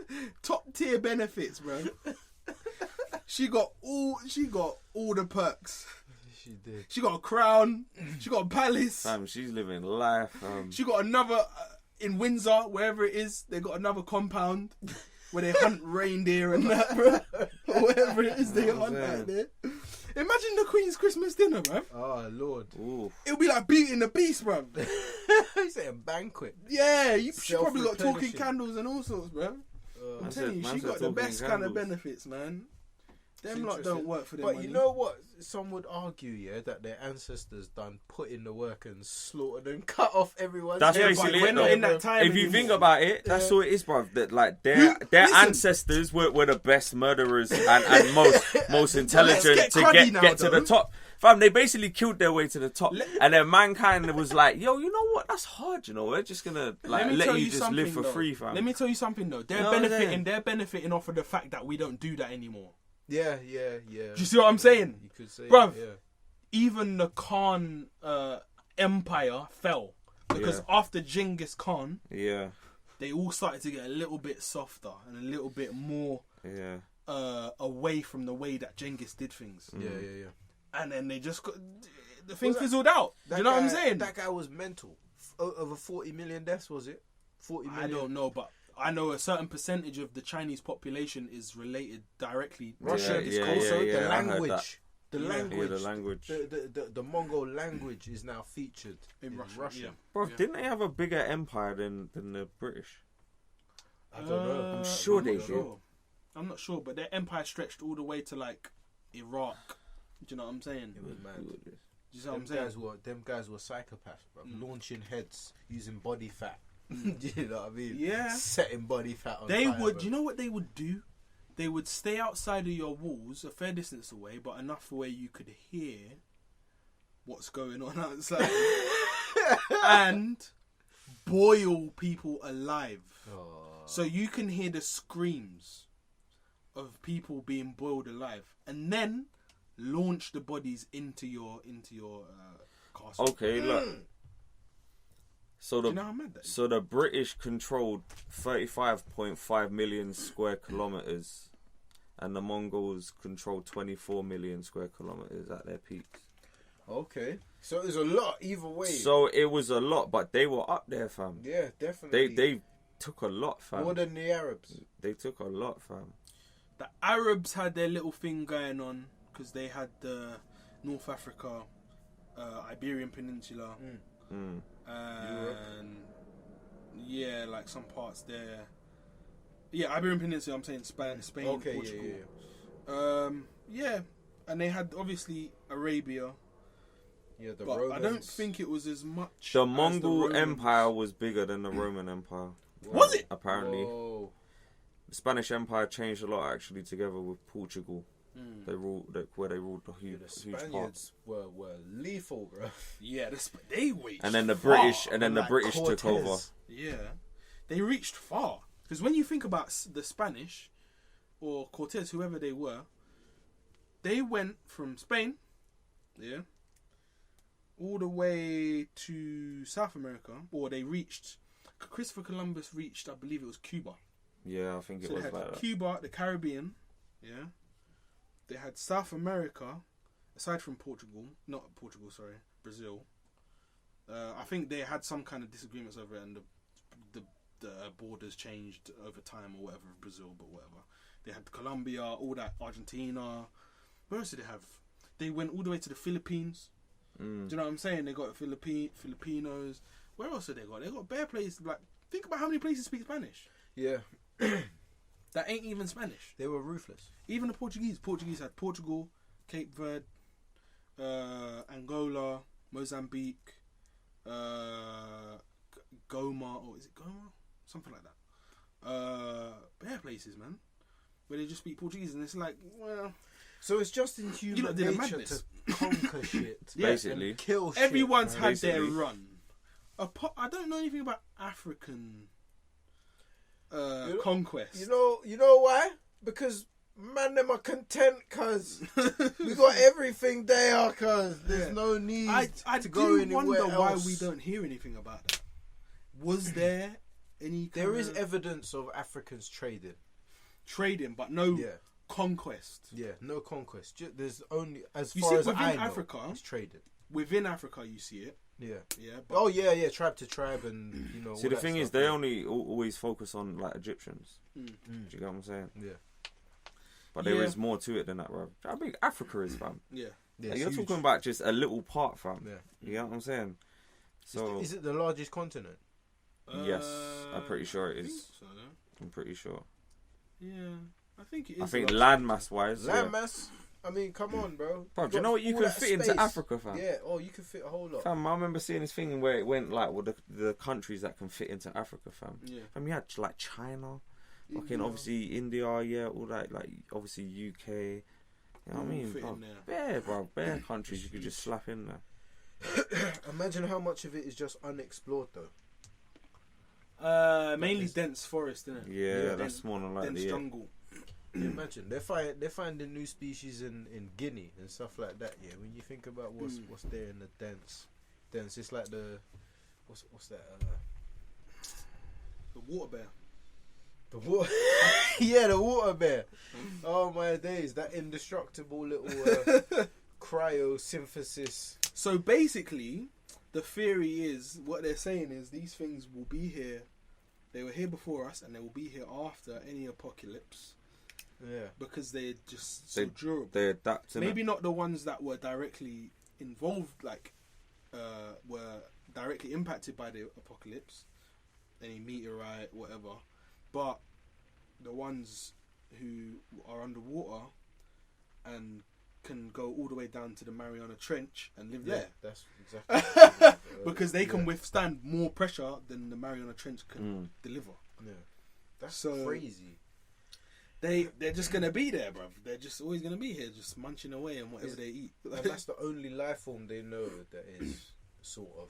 Top tier benefits, bro. She got all the perks.
She did.
She got a crown. She got a palace.
Fam, she's living life.
She got another in Windsor, wherever it is. They got another compound where they hunt reindeer and that, bro. Whatever it is they hunt out there. Imagine the Queen's Christmas dinner, bro.
Oh Lord.
Ooh.
It'll be like Beauty and the Beast, bro.
He's saying banquet.
Yeah, she probably got talking
Self-replenishing.
candles and all sorts, bro. I'm
Man
telling you,
said-
she
man said
got the
talking
best kind of
candles.
benefits, man. Them
It's
lot don't
interesting.
work for them.
But
money.
you know what? Some would argue, yeah, that their ancestors done put in the work and slaughtered and cut off everyone's
That's
head.
basically
we're
it,
not
though.
in that time
If you
anymore.
think about it, that's all it is, bruv. That like their
Listen.
ancestors were the best murderers and most intelligent
get
to
cruddy now,
get to the
though.
top. Fam, they basically killed their way to the top, and then mankind was like, "Yo, you know what? That's hard. You know, we're just gonna like let
tell
you just live for
though.
free, fam."
Let me tell you something though. They're
You know what I'm
benefiting.
saying?
They're benefiting off of the fact that we don't do that anymore.
Yeah.
Do you see what I'm saying?
You could say,
Bruv.
yeah.
Even the Khan empire fell because after Genghis Khan,
Yeah,
they all started to get a little bit softer and a little bit more
yeah.
away from the way that Genghis did things.
Yeah.
And then they just got the thing fizzled out. Do you know what I'm saying?
That guy was mental. Over 40 million deaths, was it? 40 million.
I don't know, but I know a certain percentage of the Chinese population is related directly.
Russia is
yeah,
also
yeah,
the
I heard
language.
that.
The
Yeah.
language.
Yeah, the language.
The Mongol language is now featured in Russia.
Yeah.
Bro,
Yeah.
didn't they have a bigger empire than the British?
I don't know.
I'm sure
I'm
they
not
did.
sure. I'm not sure, but their empire stretched all the way to like Iraq. Do you know what I'm saying?
It was mad.
Do you see what I'm
Them
saying?
guys were psychopaths, bro. Launching heads using body fat. You know what I mean?
Yeah.
Setting body fat on
They
fire,
would.
bro.
You know what they would do? They would stay outside of your walls, a fair distance away, but enough where you could hear what's going on outside, and boil people alive.
Oh.
So you can hear the screams of people being boiled alive, and then launch the bodies into your castle.
Okay, look. So
Do
the
you know how mad that is?
So the British controlled 35.5 million square kilometers, and the Mongols controlled 24 million square kilometers at their peak.
Okay. So there's a lot either way.
So it was a lot, but they were up there, fam.
yeah, definitely.
They took a lot, fam.
more than the Arabs.
They took a lot, fam.
The Arabs had their little thing going on because they had the North Africa, Iberian Peninsula,
Mm.
and yeah, like some parts there. Yeah, Iberian Peninsula. I'm saying Spain,
Okay,
Portugal.
yeah.
Yeah, and they had obviously Arabia,
Yeah, the
but
Romans.
I don't think it was as much.
The
as
Mongol
Romans.
Empire was bigger than the Roman Empire.
Was it?
Apparently.
Whoa.
The Spanish Empire changed a lot actually together with Portugal. They ruled where they ruled the
Yeah,
huge,
the
huge part.
Spaniards were lethal, bro.
Yeah, they reached.
And then the
far.
British, and then the
Like
British took
Cortez.
over.
Yeah, they reached far. Because when you think about the Spanish or Cortez, whoever they were, they went from Spain, yeah, all the way to South America, or they reached. Christopher Columbus reached, I believe it was Cuba.
Yeah, I think it
So they
was
had
like that.
Cuba, the Caribbean, yeah. They had South America, aside from Portugal, not Portugal, sorry, Brazil. I think they had some kind of disagreements over it, and the the borders changed over time or whatever, Brazil, but whatever. They had Colombia, all that, Argentina. Where else did they have? They went all the way to the Philippines. Do you know what I'm saying? They got Filipinos. Where else have they got? They got bare places. Like, think about how many places speak Spanish.
Yeah.
That ain't even Spanish.
They were ruthless.
Even the Portuguese. Portuguese had Portugal, Cape Verde, Angola, Mozambique, Goma, or is it Goma? Something like that. Bare places, man, where they just speak Portuguese, and it's like, well,
So it's just in
You
human
lot did a
nature
madness.
to conquer shit.
Yeah.
Basically.
And kill shit.
everyone's
man.
had their
Basically.
run. I don't know anything about African
know-
conquest.
You know why? Because man, them are content, cuz. We got everything there, cuz. There's
Yeah.
no need
I
to go
do
anywhere
wonder why
else.
we don't hear anything about that. Was there any?
There is
kinda
evidence of Africans trading.
trading, but no
Yeah.
conquest.
Yeah, no conquest. There's only, as
You
far
see,
as
within
I know,
Africa-
it's trading.
Within Africa, you see it.
Yeah.
Yeah. But
Oh yeah, tribe to tribe, and you know.
See,
all
the
that
thing is,
stuff,
they
yeah.
only always focus on like Egyptians. Do you get what I'm saying?
Yeah.
But there
Yeah.
is more to it than that, bro. How big Africa is, fam?
yeah.
Yeah,
Like,
it's
you're
huge.
talking about just a little part, fam.
Yeah.
You get what I'm saying? So
Is it the largest continent?
yes, I'm pretty sure it
I think
is.
so, no?
I'm pretty sure.
Yeah, I think it is.
I think
a lot.
landmass wise,
Land mass. I mean, come on, bro.
Bro, do you
got
know what you
all
can
that
fit into
space.
Africa, fam?
Yeah. Oh, you can fit a whole lot.
Fam, I remember seeing this thing where it went like with the countries that can fit into Africa, fam.
Yeah.
Fam, you had like China, fucking
India.
obviously India, yeah, all that, like obviously UK. You know what I
All
mean?
fit
Bro,
in there.
bare, bro, bare countries you could just slap in there.
Imagine how much of it is just unexplored, though.
Mainly dense forest, isn't it?
Yeah, that's more than
Dense
likely. Yeah.
jungle.
Imagine they're finding new species in Guinea and stuff like that. Yeah, when you think about what's there in the dense, it's like the what's that?
The water bear.
The water, yeah, the water bear. Oh my days, that indestructible little cryosynthesis.
So basically, the theory is, what they're saying is, these things will be here. They were here before us, and they will be here after any apocalypse.
Yeah,
Because they're just so durable.
They adapt to
Maybe not the ones that were directly involved, like were directly impacted by the apocalypse, any meteorite, whatever, but the ones who are underwater and can go all the way down to the Mariana Trench and live
yeah,
there.
that's exactly
Because they can withstand more pressure than the Mariana Trench can deliver.
Yeah, that's
So-
crazy.
They're just gonna be there, bruv. They're just always gonna be here, just munching away on whatever they eat.
And that's the only life form they know that is sort of,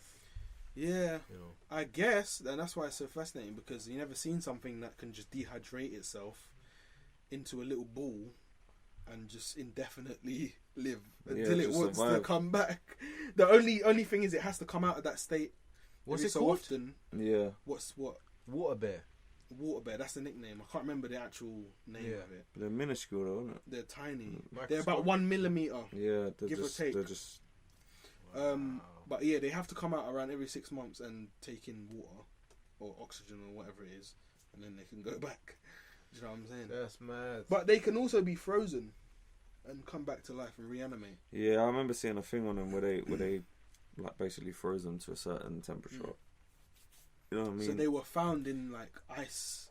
Yeah,
you know.
I guess, and that's why it's so fascinating, because you never seen something that can just dehydrate itself into a little ball and just indefinitely live until it
just
wants to
survive.
come back. The only thing is, it has to come out of that state.
What's
every
it
so
called?
often.
Yeah.
What
Water bear.
water bear? That's the nickname. I can't remember the actual name
Yeah.
of it.
They're minuscule, though, isn't it?
They're tiny. They're
Microscopic.
about 1 millimeter.
Yeah, they're
Give or
just,
take.
they're just.
But yeah, they have to come out around every 6 months and take in water or oxygen or whatever it is, and then they can go back. Do you know what I'm saying?
That's mad.
But they can also be frozen and come back to life and reanimate.
Yeah, I remember seeing a thing on them where they like basically froze them to a certain temperature. You know what I mean?
So they were found in like ice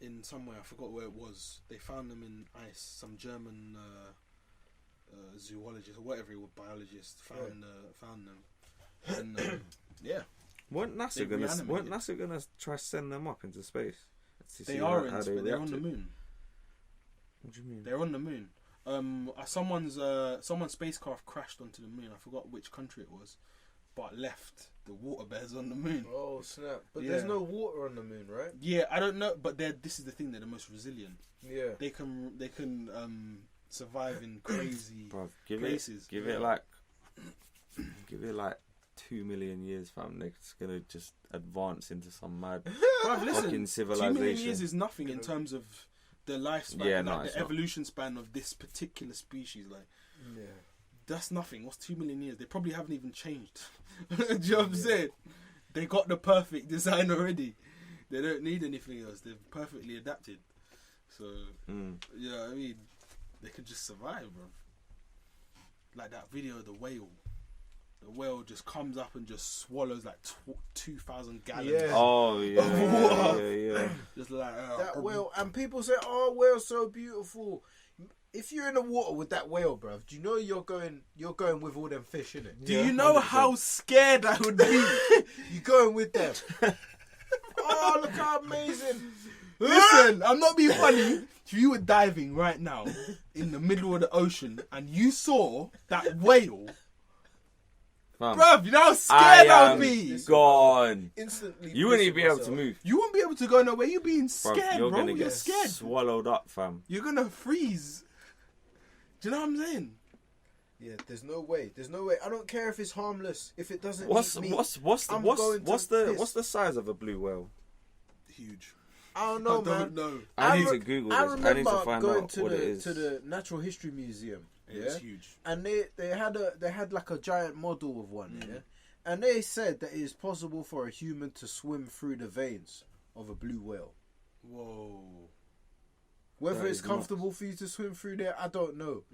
in somewhere. I forgot where it was. They found them in ice. Some German zoologist or whatever he was, biologist found them. And yeah,
weren't
they
NASA
reanimated.
gonna try to send them up into space? To
they
see
are
how
in,
they
but they're on
react
the
to it?
moon.
What do you mean?
They're on the moon. Someone's spacecraft crashed onto the moon. I forgot which country it was, but left the water bears on the moon.
Oh snap! But
Yeah.
there's no water on the moon, right?
Yeah, I don't know, but this is the thing. They're the most resilient.
Yeah.
They can survive in crazy
Bruv,
places.
give it like 2 million years, fam. They're just gonna just advance into some mad
Bruv, listen,
fucking
2 million
civilization.
years is nothing in terms of the lifespan,
Yeah,
and,
no,
like,
it's
the
not.
evolution span of this particular species. Like,
Yeah.
that's nothing. What's 2 million years? They probably haven't even changed. Do you know what I'm saying? They got the perfect design already. They don't need anything else. They're perfectly adapted. So, yeah, I mean, they can just survive, bro. Like that video of the whale. The whale just comes up and just swallows like 2,000 gallons.
Yeah.
Oh yeah.
Just like
That whale, and people say, "Oh, whale's so beautiful." If you're in the water with that whale, bruv, do you know you're going with all them fish in it?
Do you know how scared I would be?
You're going with them. Oh, look how amazing!
Listen, I'm not being funny. If you were diving right now in the middle of the ocean and you saw that whale,
Fam,
bruv, you know how scared I would
am
be.
gone.
Instantly,
You wouldn't even be able
myself.
to move.
You won't be able to go nowhere. You're being scared,
You're
bro.
gonna
You're
get
scared.
swallowed up, fam.
You're gonna freeze. Do you know what I'm saying?
Yeah, there's no way. There's no way. I don't care if it's harmless. If it doesn't
What's
eat me,
the what's the size of a blue whale?
Huge.
I don't know,
I
man.
don't know.
I need to Google this.
I
I need
remember
to find
going
out
to
what
the
it is.
to the Natural History Museum.
It's
Yeah,
huge.
and they had like a giant model of one. Yeah, and they said that it is possible for a human to swim through the veins of a blue whale.
Whoa.
Whether
That
it's
is
comfortable for you to swim through there, I don't know.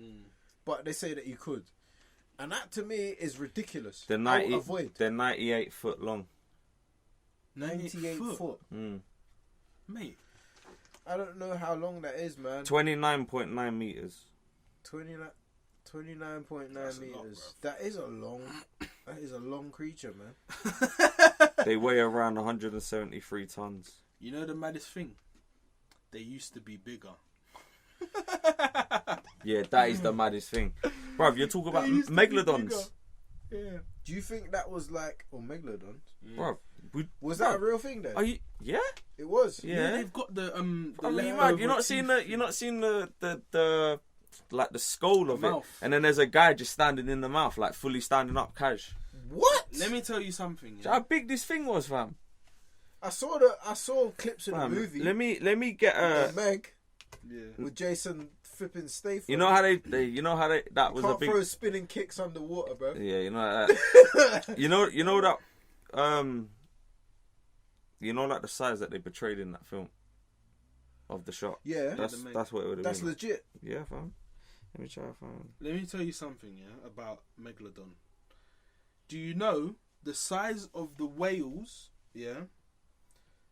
But they say that you could, and that to me is ridiculous.
They're
I would avoid
98 foot long.
98 foot.
Mate.
I don't know how long that is, man.
29.9 meters.
29.9
That's a
meters.
lot, bruv.
That is a long creature, man.
They weigh around 173 tons.
You know the maddest thing? They used to be bigger.
Yeah, that is the maddest thing. Bruv, you're talking about
They used to be
megalodons.
Yeah.
Do you think that was like, or megalodons?
Bruv,
Was that a real thing then?
are you? Yeah,
It was.
yeah.
They've got the
Bruv, you
leftover
mad? You're not seeing the.
teeth.
You're not seeing the like the skull of it,
mouth.
and then there's a guy just standing in the mouth, like fully standing up, cash.
What?
Let me tell you something.
Do you know
Yeah?
how big this thing was, fam?
I saw clips in the
Fam,
movie.
let me get a.
Meg
Yeah.
with Jason flipping Statham.
You know how they that was a
Can't
big.
throw spinning kicks underwater, bro.
Yeah, you know that. you know that. You know, like the size that they portrayed in that film of the shot.
Yeah,
That's what it would have
that's
been.
legit.
Yeah, fam. Let me try to find.
Let me tell you something, yeah, about Megalodon. Do you know the size of the whales, yeah?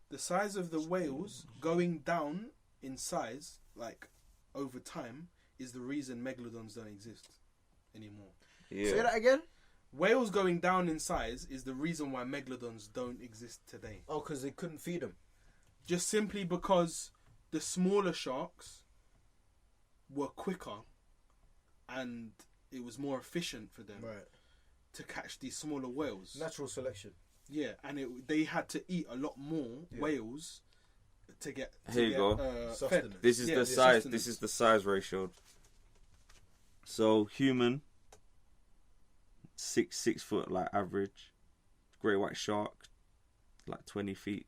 The size of the whales going down in size, like, over time, is the reason Megalodons don't exist anymore.
Yeah.
Say that again.
Whales going down in size is the reason why Megalodons don't exist today.
Oh, because they couldn't feed them.
Just simply because the smaller sharks were quicker and it was more efficient for them
Right.
to catch these smaller whales.
Natural selection.
Yeah, and they had to eat a lot more whales to get
Here you go.
fed.
Sustenance.
This is
Yeah,
the
the
size.
sustenance.
This is the size ratio. So human, 6 foot like average. Great white shark, like 20 feet,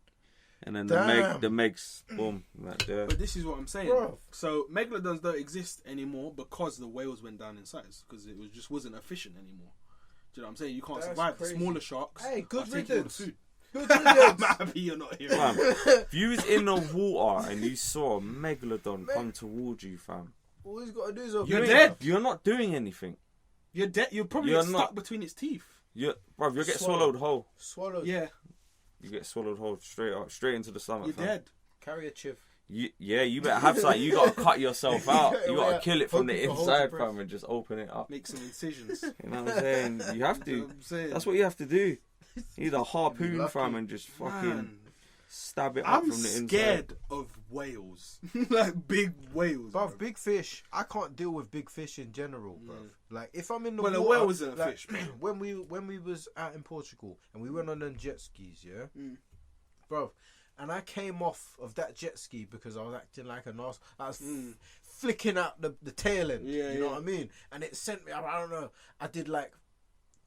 and then
Damn.
the Meg's boom right there.
But this is what I'm saying.
Bro.
So Megalodons don't exist anymore because the whales went down in size because it wasn't efficient anymore. Do you know what I'm saying? You can't
That's
survive.
crazy.
The smaller sharks.
Hey, good
are taking all the
riddance.
food.
Good
I'm
riddance.
happy you're not here.
Fam, if you was in the water and you saw a megalodon
Meg-
come towards you, fam,
All he's got to do is open
You're
his
dead.
mouth.
you're not doing anything.
You're dead. You're probably
You're
stuck
not.
between its teeth.
You'll get
Swallow.
swallowed whole.
Swallowed.
Yeah,
You get swallowed whole straight into the stomach.
you're
fam.
dead.
Carry a chiv.
You better have something. You gotta cut yourself out. You gotta
Yeah,
kill it from the
hoping for hold
inside,
your breath.
fam, and just open it up.
Make some incisions.
You know what I'm saying? You have
You know
to.
what I'm saying?
That's what you have to do. You need a harpoon,
lucky.
fam, and just fucking
Man,
stab it up
I'm
from the inside.
scared of whales. Like big whales.
Bruv,
bro.
big fish. I can't deal with big fish in general, bruv. Like if I'm in the
Well, a
water,
whale isn't a
like,
fish, man.
when we was out in Portugal and we went on them jet skis, yeah, bruv. And I came off of that jet ski because I was acting like an ass. I was flicking out the tail end.
Yeah,
you know
yeah.
what I mean? And it sent me. I don't know. I did like,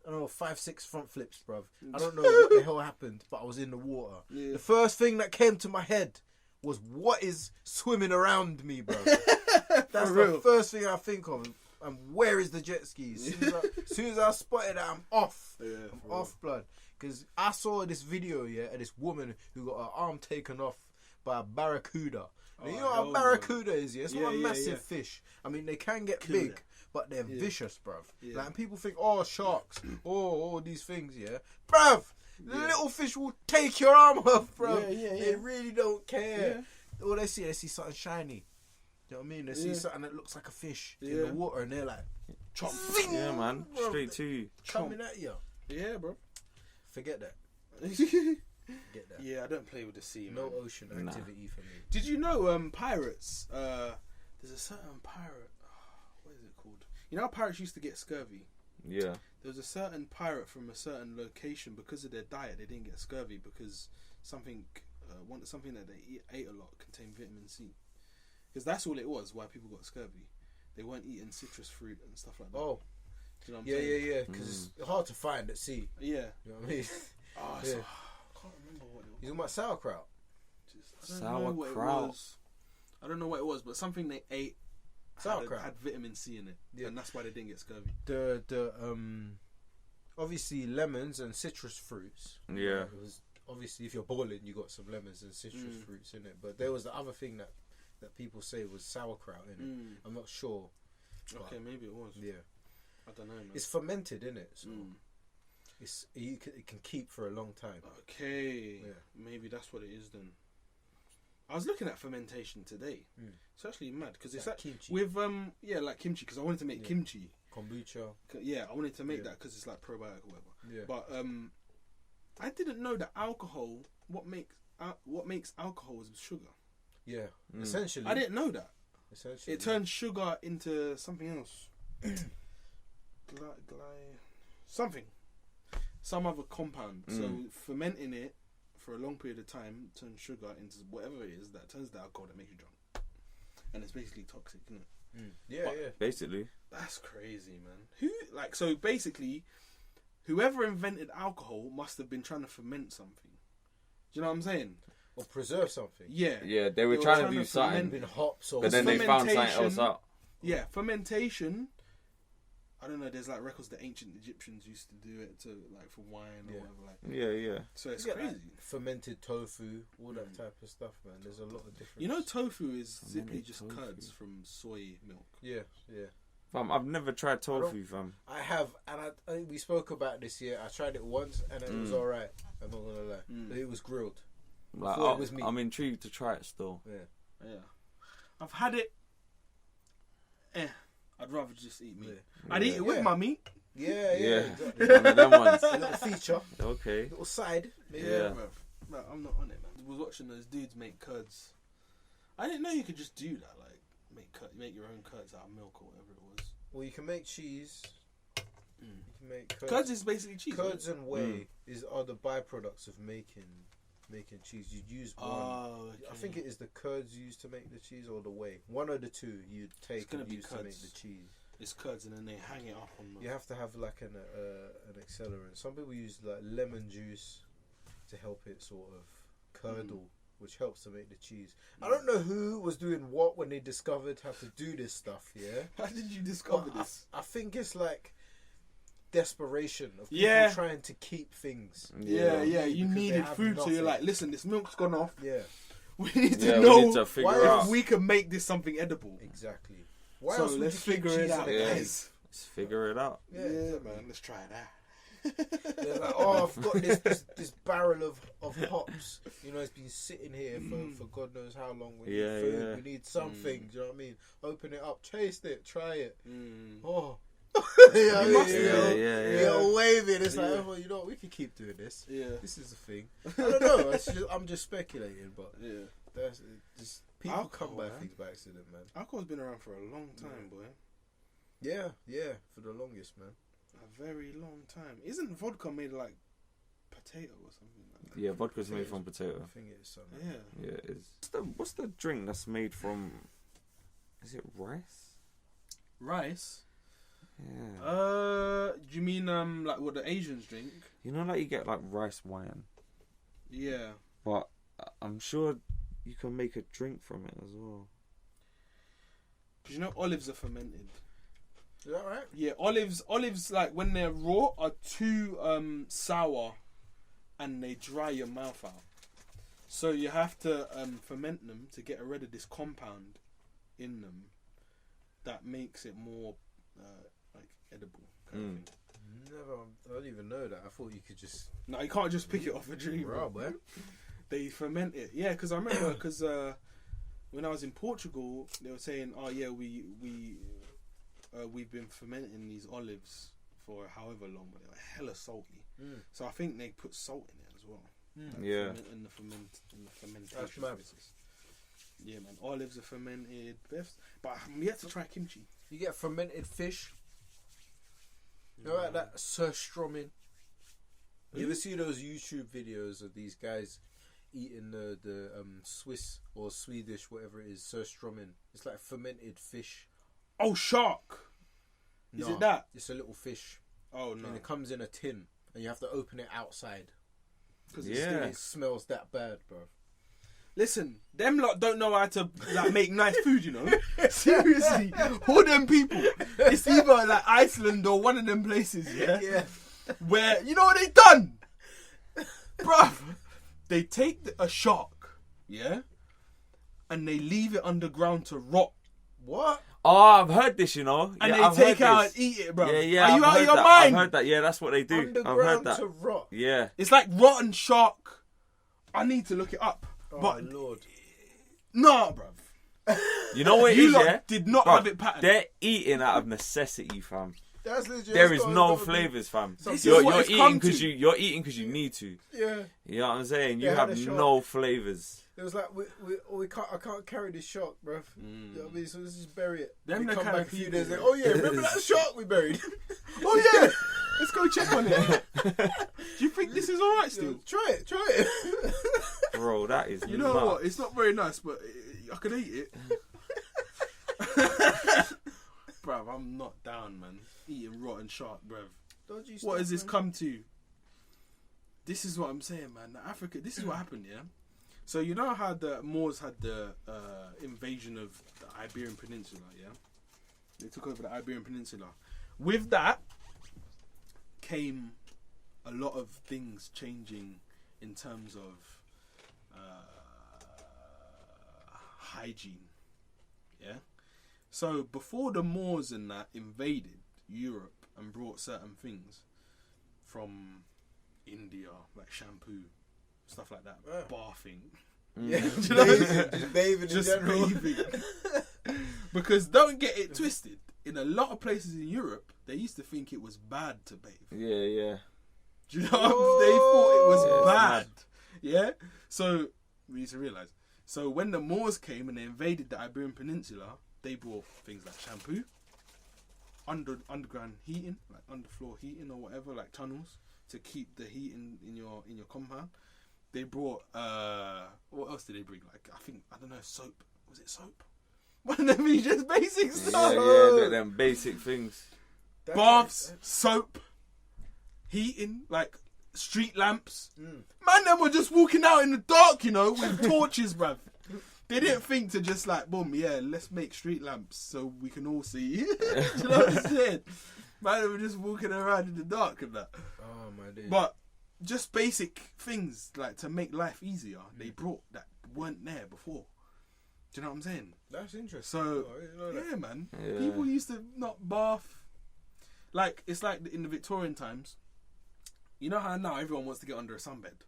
I don't know, 5-6 front flips, bruv. I don't know what the hell happened, but I was in the water.
Yeah.
The first thing that came to my head was, what is swimming around me, bruv? That's
For
the
real.
first thing I think of. And where is the jet skis? As soon as I spotted it, I'm off.
Yeah,
I'm
for
off, blood. Because I saw this video, of this woman who got her arm taken off by a barracuda. Now, you know what a barracuda is, yeah? It's not a massive fish. I mean, they can get big, but they're vicious, bruv.
Yeah.
Like, and people think, oh, sharks, all these things, yeah? Bruv, the little fish will take your arm off, bruv. They really don't care. All they see something shiny. You know what I mean? They see something that looks like a fish in the water, and they're like, chomp.
Yeah, man.
Bruv,
Straight to you.
coming at you.
Yeah, bro.
Forget that. Get that.
Yeah, I don't play with the sea, man.
No ocean activity for me.
Did you know pirates? There's a certain pirate. What is it called? You know how pirates used to get scurvy?
Yeah.
There was a certain pirate from a certain location, because of their diet, they didn't get scurvy because something that they ate a lot contained vitamin C. Because that's all it was. Why people got scurvy? They weren't eating citrus fruit and stuff like that.
Oh.
Do you know what I'm saying?
Yeah. Because it's hard to find at sea.
Yeah.
You know what I mean?
Oh, so, I can't remember what it was.
You talking about sauerkraut?
Sauerkraut.
I don't know what it was, but something they ate had vitamin C in it, and that's why they didn't get scurvy.
The obviously lemons and citrus fruits.
Yeah.
It was obviously, if you're boiling, you got some lemons and citrus fruits in it. But there was the other thing that people say was sauerkraut in it. I'm not sure.
Okay, maybe it was.
Yeah.
I don't know, man.
It's fermented, in it, so it can keep for a long time.
Okay.
Yeah.
Maybe that's what it is then. I was looking at fermentation today. It's actually mad because it's
like
actually
kimchi.
with like kimchi, because I wanted to make kimchi.
Kombucha.
Yeah, I wanted to make that because it's like probiotic or whatever.
Yeah.
But I didn't know that alcohol. What makes alcohol is sugar.
Yeah. Essentially.
I didn't know that.
Essentially.
It turns sugar into something else. Something. Some other compound. So fermenting it for a long period of time turns sugar into whatever it is that turns the alcohol that makes you drunk. And it's basically toxic, isn't it?
Yeah.
Basically.
That's crazy, man. So basically, whoever invented alcohol must have been trying to ferment something. Do you know what I'm saying?
Or preserve something.
Yeah.
Yeah, they were trying to do something,
Been hops or
but then they found something else out.
Yeah, fermentation. I don't know. There's like records that ancient Egyptians used to do it for wine or whatever.
Yeah.
So it's
Yeah,
crazy.
like fermented tofu, all that type of stuff, man. There's a lot of different.
You know, tofu is simply
Fermented
just
tofu.
curds from soy milk.
Yeah.
Fam, I've never tried tofu, fam.
I have, and I we spoke about this here. I tried it once, and it was alright. I'm not gonna lie. But it was grilled.
Like,
Before it was meat.
I'm intrigued to try it still.
Yeah.
I've had it. I'd rather just eat meat.
Yeah.
I'd eat it with my meat.
Yeah. Exactly.
One of them ones.
A little feature,
Okay.
little side. Maybe.
Yeah.
But I'm not on it, man. I was watching those dudes make curds. I didn't know you could just do that, like make your own curds out of milk or whatever it was.
Well, you can make cheese. You can make
Curds is basically cheese.
Curds
right?
and whey are the byproducts of making cheese. You'd use one.
Oh, okay.
I think it is the curds used to make the cheese or the whey. One of the two you'd take and use to make the cheese.
It's curds and then they hang it up on the...
You have to have like an accelerant. Some people use like lemon juice to help it sort of curdle, which helps to make the cheese. I don't know who was doing what when they discovered how to do this stuff, yeah?
How did you discover this?
I think it's like desperation of people trying to keep things.
Yeah. You
Because
needed
they have
food, so you're
nothing.
like, listen, this milk's gone off.
Yeah,
We need to
Yeah,
know
we need to figure
why
out.
if we can make this something edible.
exactly. Why
So
else would
let's
you keep
figure it
cheese in
out,
a
Yeah.
cave?
guys.
Let's figure it out.
Yeah,
Man, let's try that.
They're like, oh, I've got this barrel of hops. You know, it's been sitting here for God knows how long. We need food.
yeah.
We need something. Do you know what I mean? Open it up, taste it, try it. Oh. You're waving. It's like, oh, you know what? We can keep doing this.
Yeah.
This is a thing. I don't know. I'm just speculating, but
Yeah.
that's just people
Alcohol,
come by
man.
things by accident, man.
Alcohol's been around for a long time, boy.
Yeah, for the longest, man.
A very long time. Isn't vodka made of like potato or something like that?
Yeah, vodka's made from potato.
I think it's something.
Yeah.
Yeah, it is. What's the drink that's made from? Is it rice?
Rice?
Yeah.
Do you mean like what the Asians drink?
You know, like you get like rice wine,
Yeah.
but I'm sure you can make a drink from it as well.
Because you know olives are fermented.
Is that right?
Yeah, olives like when they're raw are too sour and they dry your mouth out. So you have to ferment them to get rid of this compound in them that makes it more like edible. Kind of thing.
Never. I don't even know that. I thought you could just.
No, you can't just pick it off a tree, bro.
Bro,
They ferment it. Yeah, because I remember when I was in Portugal, they were saying, "Oh yeah, we've been fermenting these olives for however long, but they were hella salty. So I think they put salt in it as well. Like
Yeah.
In the fermentation
That's mad.
process. Yeah, man. Olives are fermented. But I'm yet to try kimchi.
You get fermented fish. You know like that surströmming? You ever see those YouTube videos of these guys eating the Swiss or Swedish, whatever it is, surströmming? It's like fermented fish.
Oh, shark! Is it that?
It's a little fish.
Oh, no.
And it comes in a tin. And you have to open it outside. Because
Yeah.
it smells that bad, bro.
Listen, them lot don't know how to like make nice food, you know. Seriously, all them people. It's either like Iceland or one of them places, yeah.
Yeah.
Where you know what they done, bruv? They take a shark, yeah, and they leave it underground to rot,
What?
Oh, I've heard this, you know.
and
Yeah, I've
they take
heard
it out
this.
and eat it, bruv.
Yeah, yeah.
Are you
I've
out of
heard
your
that.
mind?
I've heard that. Yeah, that's what they do. I've heard
Underground
that.
to rot.
Yeah.
It's like rotten shark. I need to look it up,
Oh,
but
Lord.
nah, bruv.
You know what it
You
is,
lot
yeah?
did not
Bruv,
have it patterned.
They're eating out of necessity, fam.
That's legit.
There
That's
is
gotta-
no
gotta be-
flavors, fam.
This is
You're
what it's
eating
come
because
to.
you're eating because you need to.
Yeah.
You know what I'm saying? You
They had
have
a shark.
no flavors.
It was like I can't carry this shark, bruv. You know what I mean? So let's just bury it.
Them
we
the
come
kind
back
of
a few
people,
days
man.
later. Oh yeah, remember that shark we buried?
Oh yeah, let's go check on it. Do you think this is alright still?
Try it.
Bro, that is
You know
nuts.
what? It's not very nice, but I can eat it. Bruv, I'm not down, man. Eating rotten shark, bruv.
Dodgy
What
stuff,
has this
man.
come to? This is what I'm saying, man. Africa, this is what happened, yeah? So you know how the Moors had the invasion of the Iberian Peninsula, yeah? They took over the Iberian Peninsula. With that came a lot of things changing in terms of hygiene, yeah? So before the Moors and that invaded Europe and brought certain things from India, like shampoo, stuff like that,
Yeah.
bathing.
Yeah,
Do you know what I'm saying?
just bathing in
Just
general.
bathing. Because don't get it twisted. In a lot of places in Europe, they used to think it was bad to bathe.
Yeah, yeah.
Do you know what they thought it was
Yeah, it's
bad.
mad.
Yeah? So, we need to realise. So, when the Moors came and they invaded the Iberian Peninsula, they brought things like shampoo, underground heating, like underfloor heating or whatever, like tunnels, to keep the heat in your compound. They brought, what else did they bring? Like, I don't know, soap. Was it soap? One of them is just basic
Yeah,
stuff.
yeah, them basic things.
Baths, soap, heating, like street lamps.
Mm.
Man, them were just walking out in the dark, you know, with torches, bruv. They didn't think to just like, boom, yeah, let's make street lamps so we can all see. Do you know what I'm saying? Man, they were just walking around in the dark and that.
Oh my days.
But just basic things like to make life easier, they brought that weren't there before. Do you know what I'm saying?
That's interesting.
So,
Oh, I didn't know that.
yeah, man.
Yeah.
People used to not bath. Like, it's like in the Victorian times. You know how now everyone wants to get under a sunbed?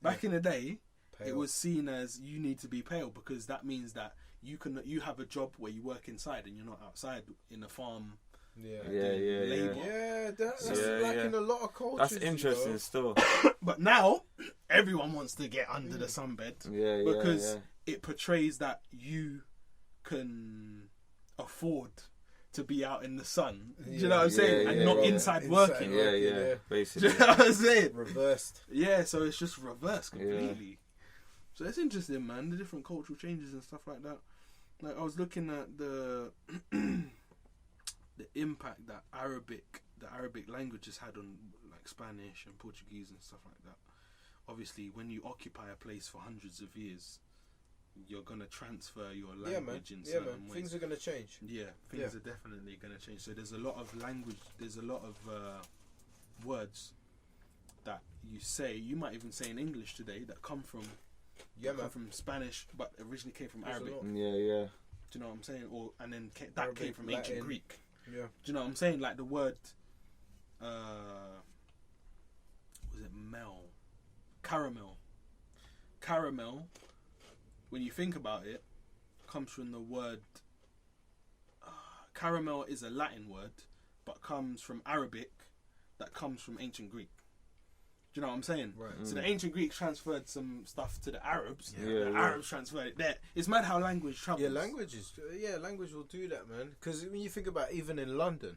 Back in the day, it
Pale.
was seen as you need to be pale because that means that you have a job where you work inside and you're not outside in a farm.
Yeah.
Yeah, yeah, yeah.
Labour.
Yeah, that's
Yeah,
like
yeah.
in a lot of cultures.
That's
you know.
interesting still.
But now, everyone wants to get under the sunbed
Yeah, yeah,
because
yeah.
it portrays that you can afford to be out in the sun. Do you know what I'm
Yeah,
saying?
yeah,
and not
yeah.
inside
Inside.
working.
Yeah,
working,
yeah,
yeah.
Do you
basically.
know what I'm saying?
Reversed.
Yeah, so it's just reversed completely. So it's interesting, man. The different cultural changes and stuff like that. Like I was looking at the the impact that the Arabic language has had on like Spanish and Portuguese and stuff like that. Obviously, when you occupy a place for hundreds of years, you're gonna transfer your
Yeah, man.
language in
Yeah,
certain
man.
ways.
Things are gonna change.
Yeah, things are definitely going to change. So there's a lot of language, there's a lot of words that you might even say in English today that come from Spanish, but originally came from
There's a
Arabic.
lot.
Do
Yeah.
you know what I'm saying? And then that
Arabic,
came from
Latin.
ancient Greek.
Yeah.
Do you know what I'm saying? Like the word, was it caramel? Caramel, when you think about it, comes from the word. Caramel is a Latin word, but comes from Arabic, that comes from ancient Greek. Do you know what I'm saying?
Right.
So the ancient Greeks transferred some stuff to the Arabs.
Yeah,
The
yeah.
Arabs transferred it there. It's mad how language travels.
Yeah, language will do that, man. Because when you think about even in London,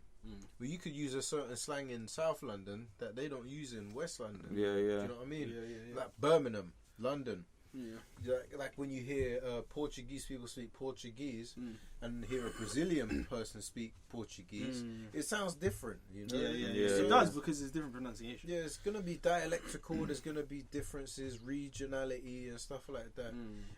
where you could use a certain slang in South London that they don't use in West London.
Yeah.
Do you know what I mean?
Yeah.
Like Birmingham, London.
Yeah.
Like when you hear Portuguese people speak Portuguese and hear a Brazilian person speak Portuguese, it sounds different, you know?
Yeah.
It does, because it's different pronunciation.
Yeah, it's going to be dialectical, there's going to be differences, regionality and stuff like that.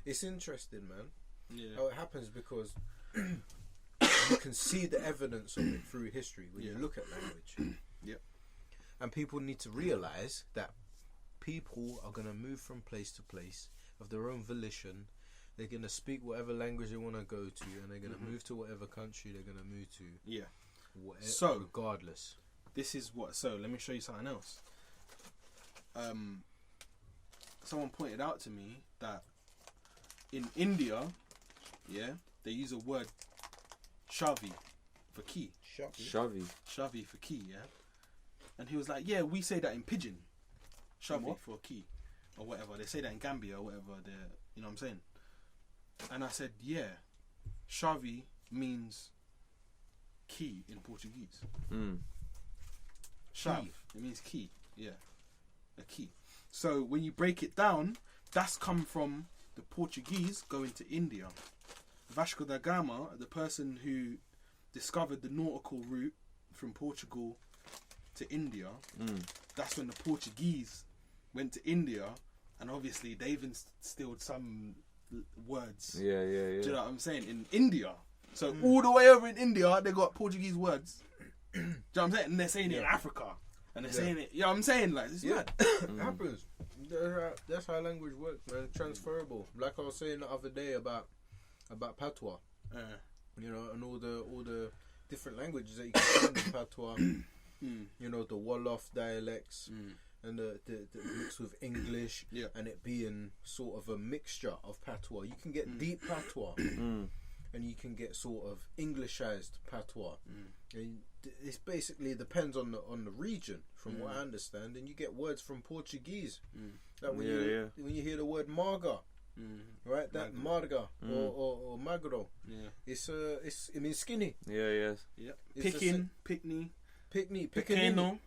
It's interesting, man, how it happens, because you can see the evidence of it through history when you look at language.
Yep.
And people need to realise that people are going to move from place to place of their own volition. They're going to speak whatever language they want to go to, and they're going to move to whatever country they're going to move to.
Yeah.
Whatever,
So-
regardless.
This is what. So let me show you something else. Someone pointed out to me that in India, they use a word shavi for key.
Shovey.
Shavi for key, and he was like, yeah, we say that in pidgin, shavi
What?
for key, or whatever. They say that in Gambia or whatever. You know what I'm saying? And I said, yeah, shavi means key in Portuguese. Shav, it means key. Yeah, a key. So when you break it down, that's come from the Portuguese going to India. Vasco da Gama, the person who discovered the nautical route from Portugal to India, that's when the Portuguese went to India, and obviously they've instilled some words.
Yeah.
Do you know what I'm saying? In India. So all the way over in India, they got Portuguese words. Do you know what I'm saying? And they're saying it in Africa. And they're saying it, you know what I'm saying? Like, it's mad.
It happens. That's how language works, man. Transferable. Like I was saying the other day about patois, you know, and all the different languages that you can find in patois. You know, the Wolof dialects and the mix with English, and it being sort of a mixture of patois. You can get deep patois, and you can get sort of Englishized patois. And it basically depends on the region, from what I understand. And you get words from Portuguese, like when you hear the word marga, right? That marga or magro. It means skinny.
Yeah.
Picking, pickney,
Pequenino.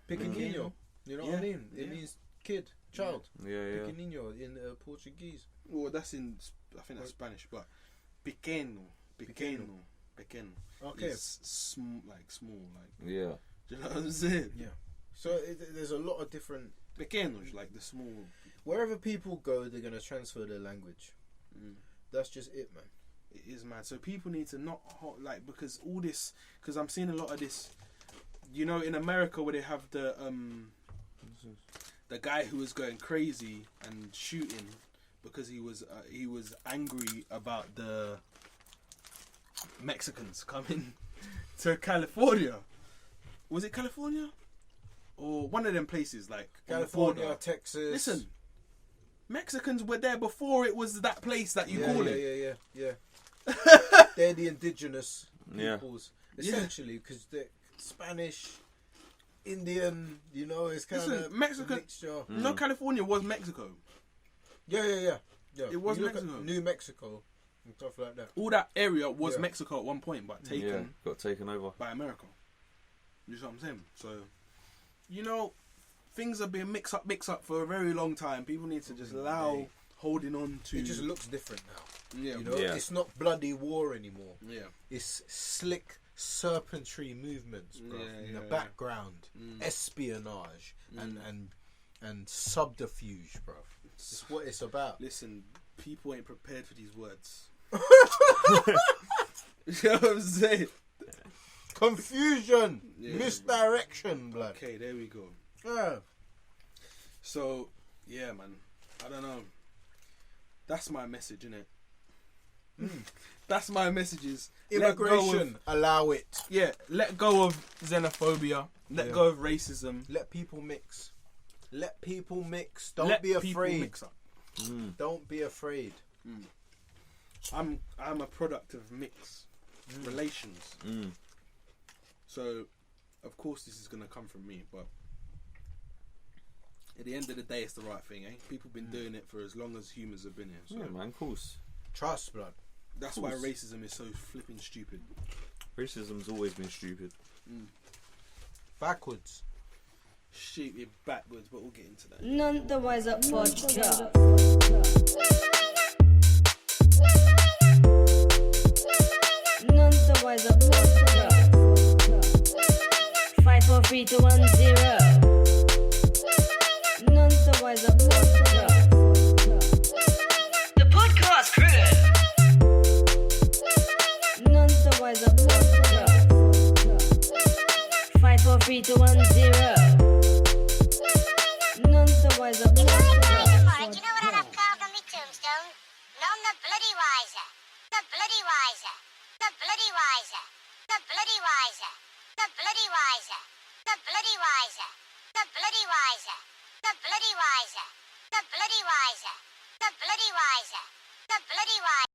You know what I mean? It means kid, child.
Yeah.
Pequenino in Portuguese.
Well, that's I think that's Spanish, but pequeno.
Okay.
It's small, like.
Yeah.
Do you know what I'm saying?
Yeah. So there's a lot of different.
Pequenos, like the small.
Wherever people go, they're gonna transfer their language. That's just it, man.
It is mad. So people need to not because all this. Because I'm seeing a lot of this. You know, in America where they have the guy who was going crazy and shooting because he was angry about the Mexicans coming to California. Was it California? Or one of them places like
California, Texas.
Listen, Mexicans were there before it was that place that you call it.
Yeah. They're the indigenous peoples, essentially, because they're Spanish, Indian, you know, it's kind of
Mexican.
mixture.
No, California was Mexico.
Yeah.
It was
You look at
Mexico.
New Mexico and stuff like that.
All that area was Mexico at one point, but taken
Got taken over
by America. You know what I'm saying? So, you know, things have been mix up for a very long time. People need to just allow holding on to.
It just looks different now.
Yeah,
You know, it's not bloody war anymore.
yeah.
It's slick serpentry movements, bro. In the background, espionage and subterfuge, bro. It's what it's about.
Listen, people ain't prepared for these words. You know what I'm saying?
Confusion,
Yeah.
misdirection, blood.
Okay, there we go.
Yeah.
So, yeah, man. I don't know. That's my message, innit? That's my message is
Immigration, allow it.
let go of xenophobia. Let go of racism.
Let people mix. Let people mix. Don't
Let
be
people
afraid.
mix up.
Don't be afraid.
I'm a product of mixed relations. So, of course, this is gonna come from me, but at the end of the day, it's the right thing, eh? People been doing it for as long as humans have been here. So
Yeah, man, of course.
Trust, blood.
that's why racism is so flipping stupid.
Racism's always been stupid.
Backwards.
Stupid backwards, but we'll get into that.
None the wiser podcast. None the wiser podcast. 5 4 3 2 1 0. None the wiser podcast. The podcast crew. None the wiser podcast. 5 4 3 2 1 0. None the wiser
If you're in
podcast.
wiser for it, you know what I'd have carved on my tombstone? None the bloody wiser. The bloody wiser. The bloody wiser. The bloody wiser. The bloody wiser. The bloody wiser. The bloody wiser. The bloody wiser. The bloody wiser. The bloody wiser. The bloody wiser.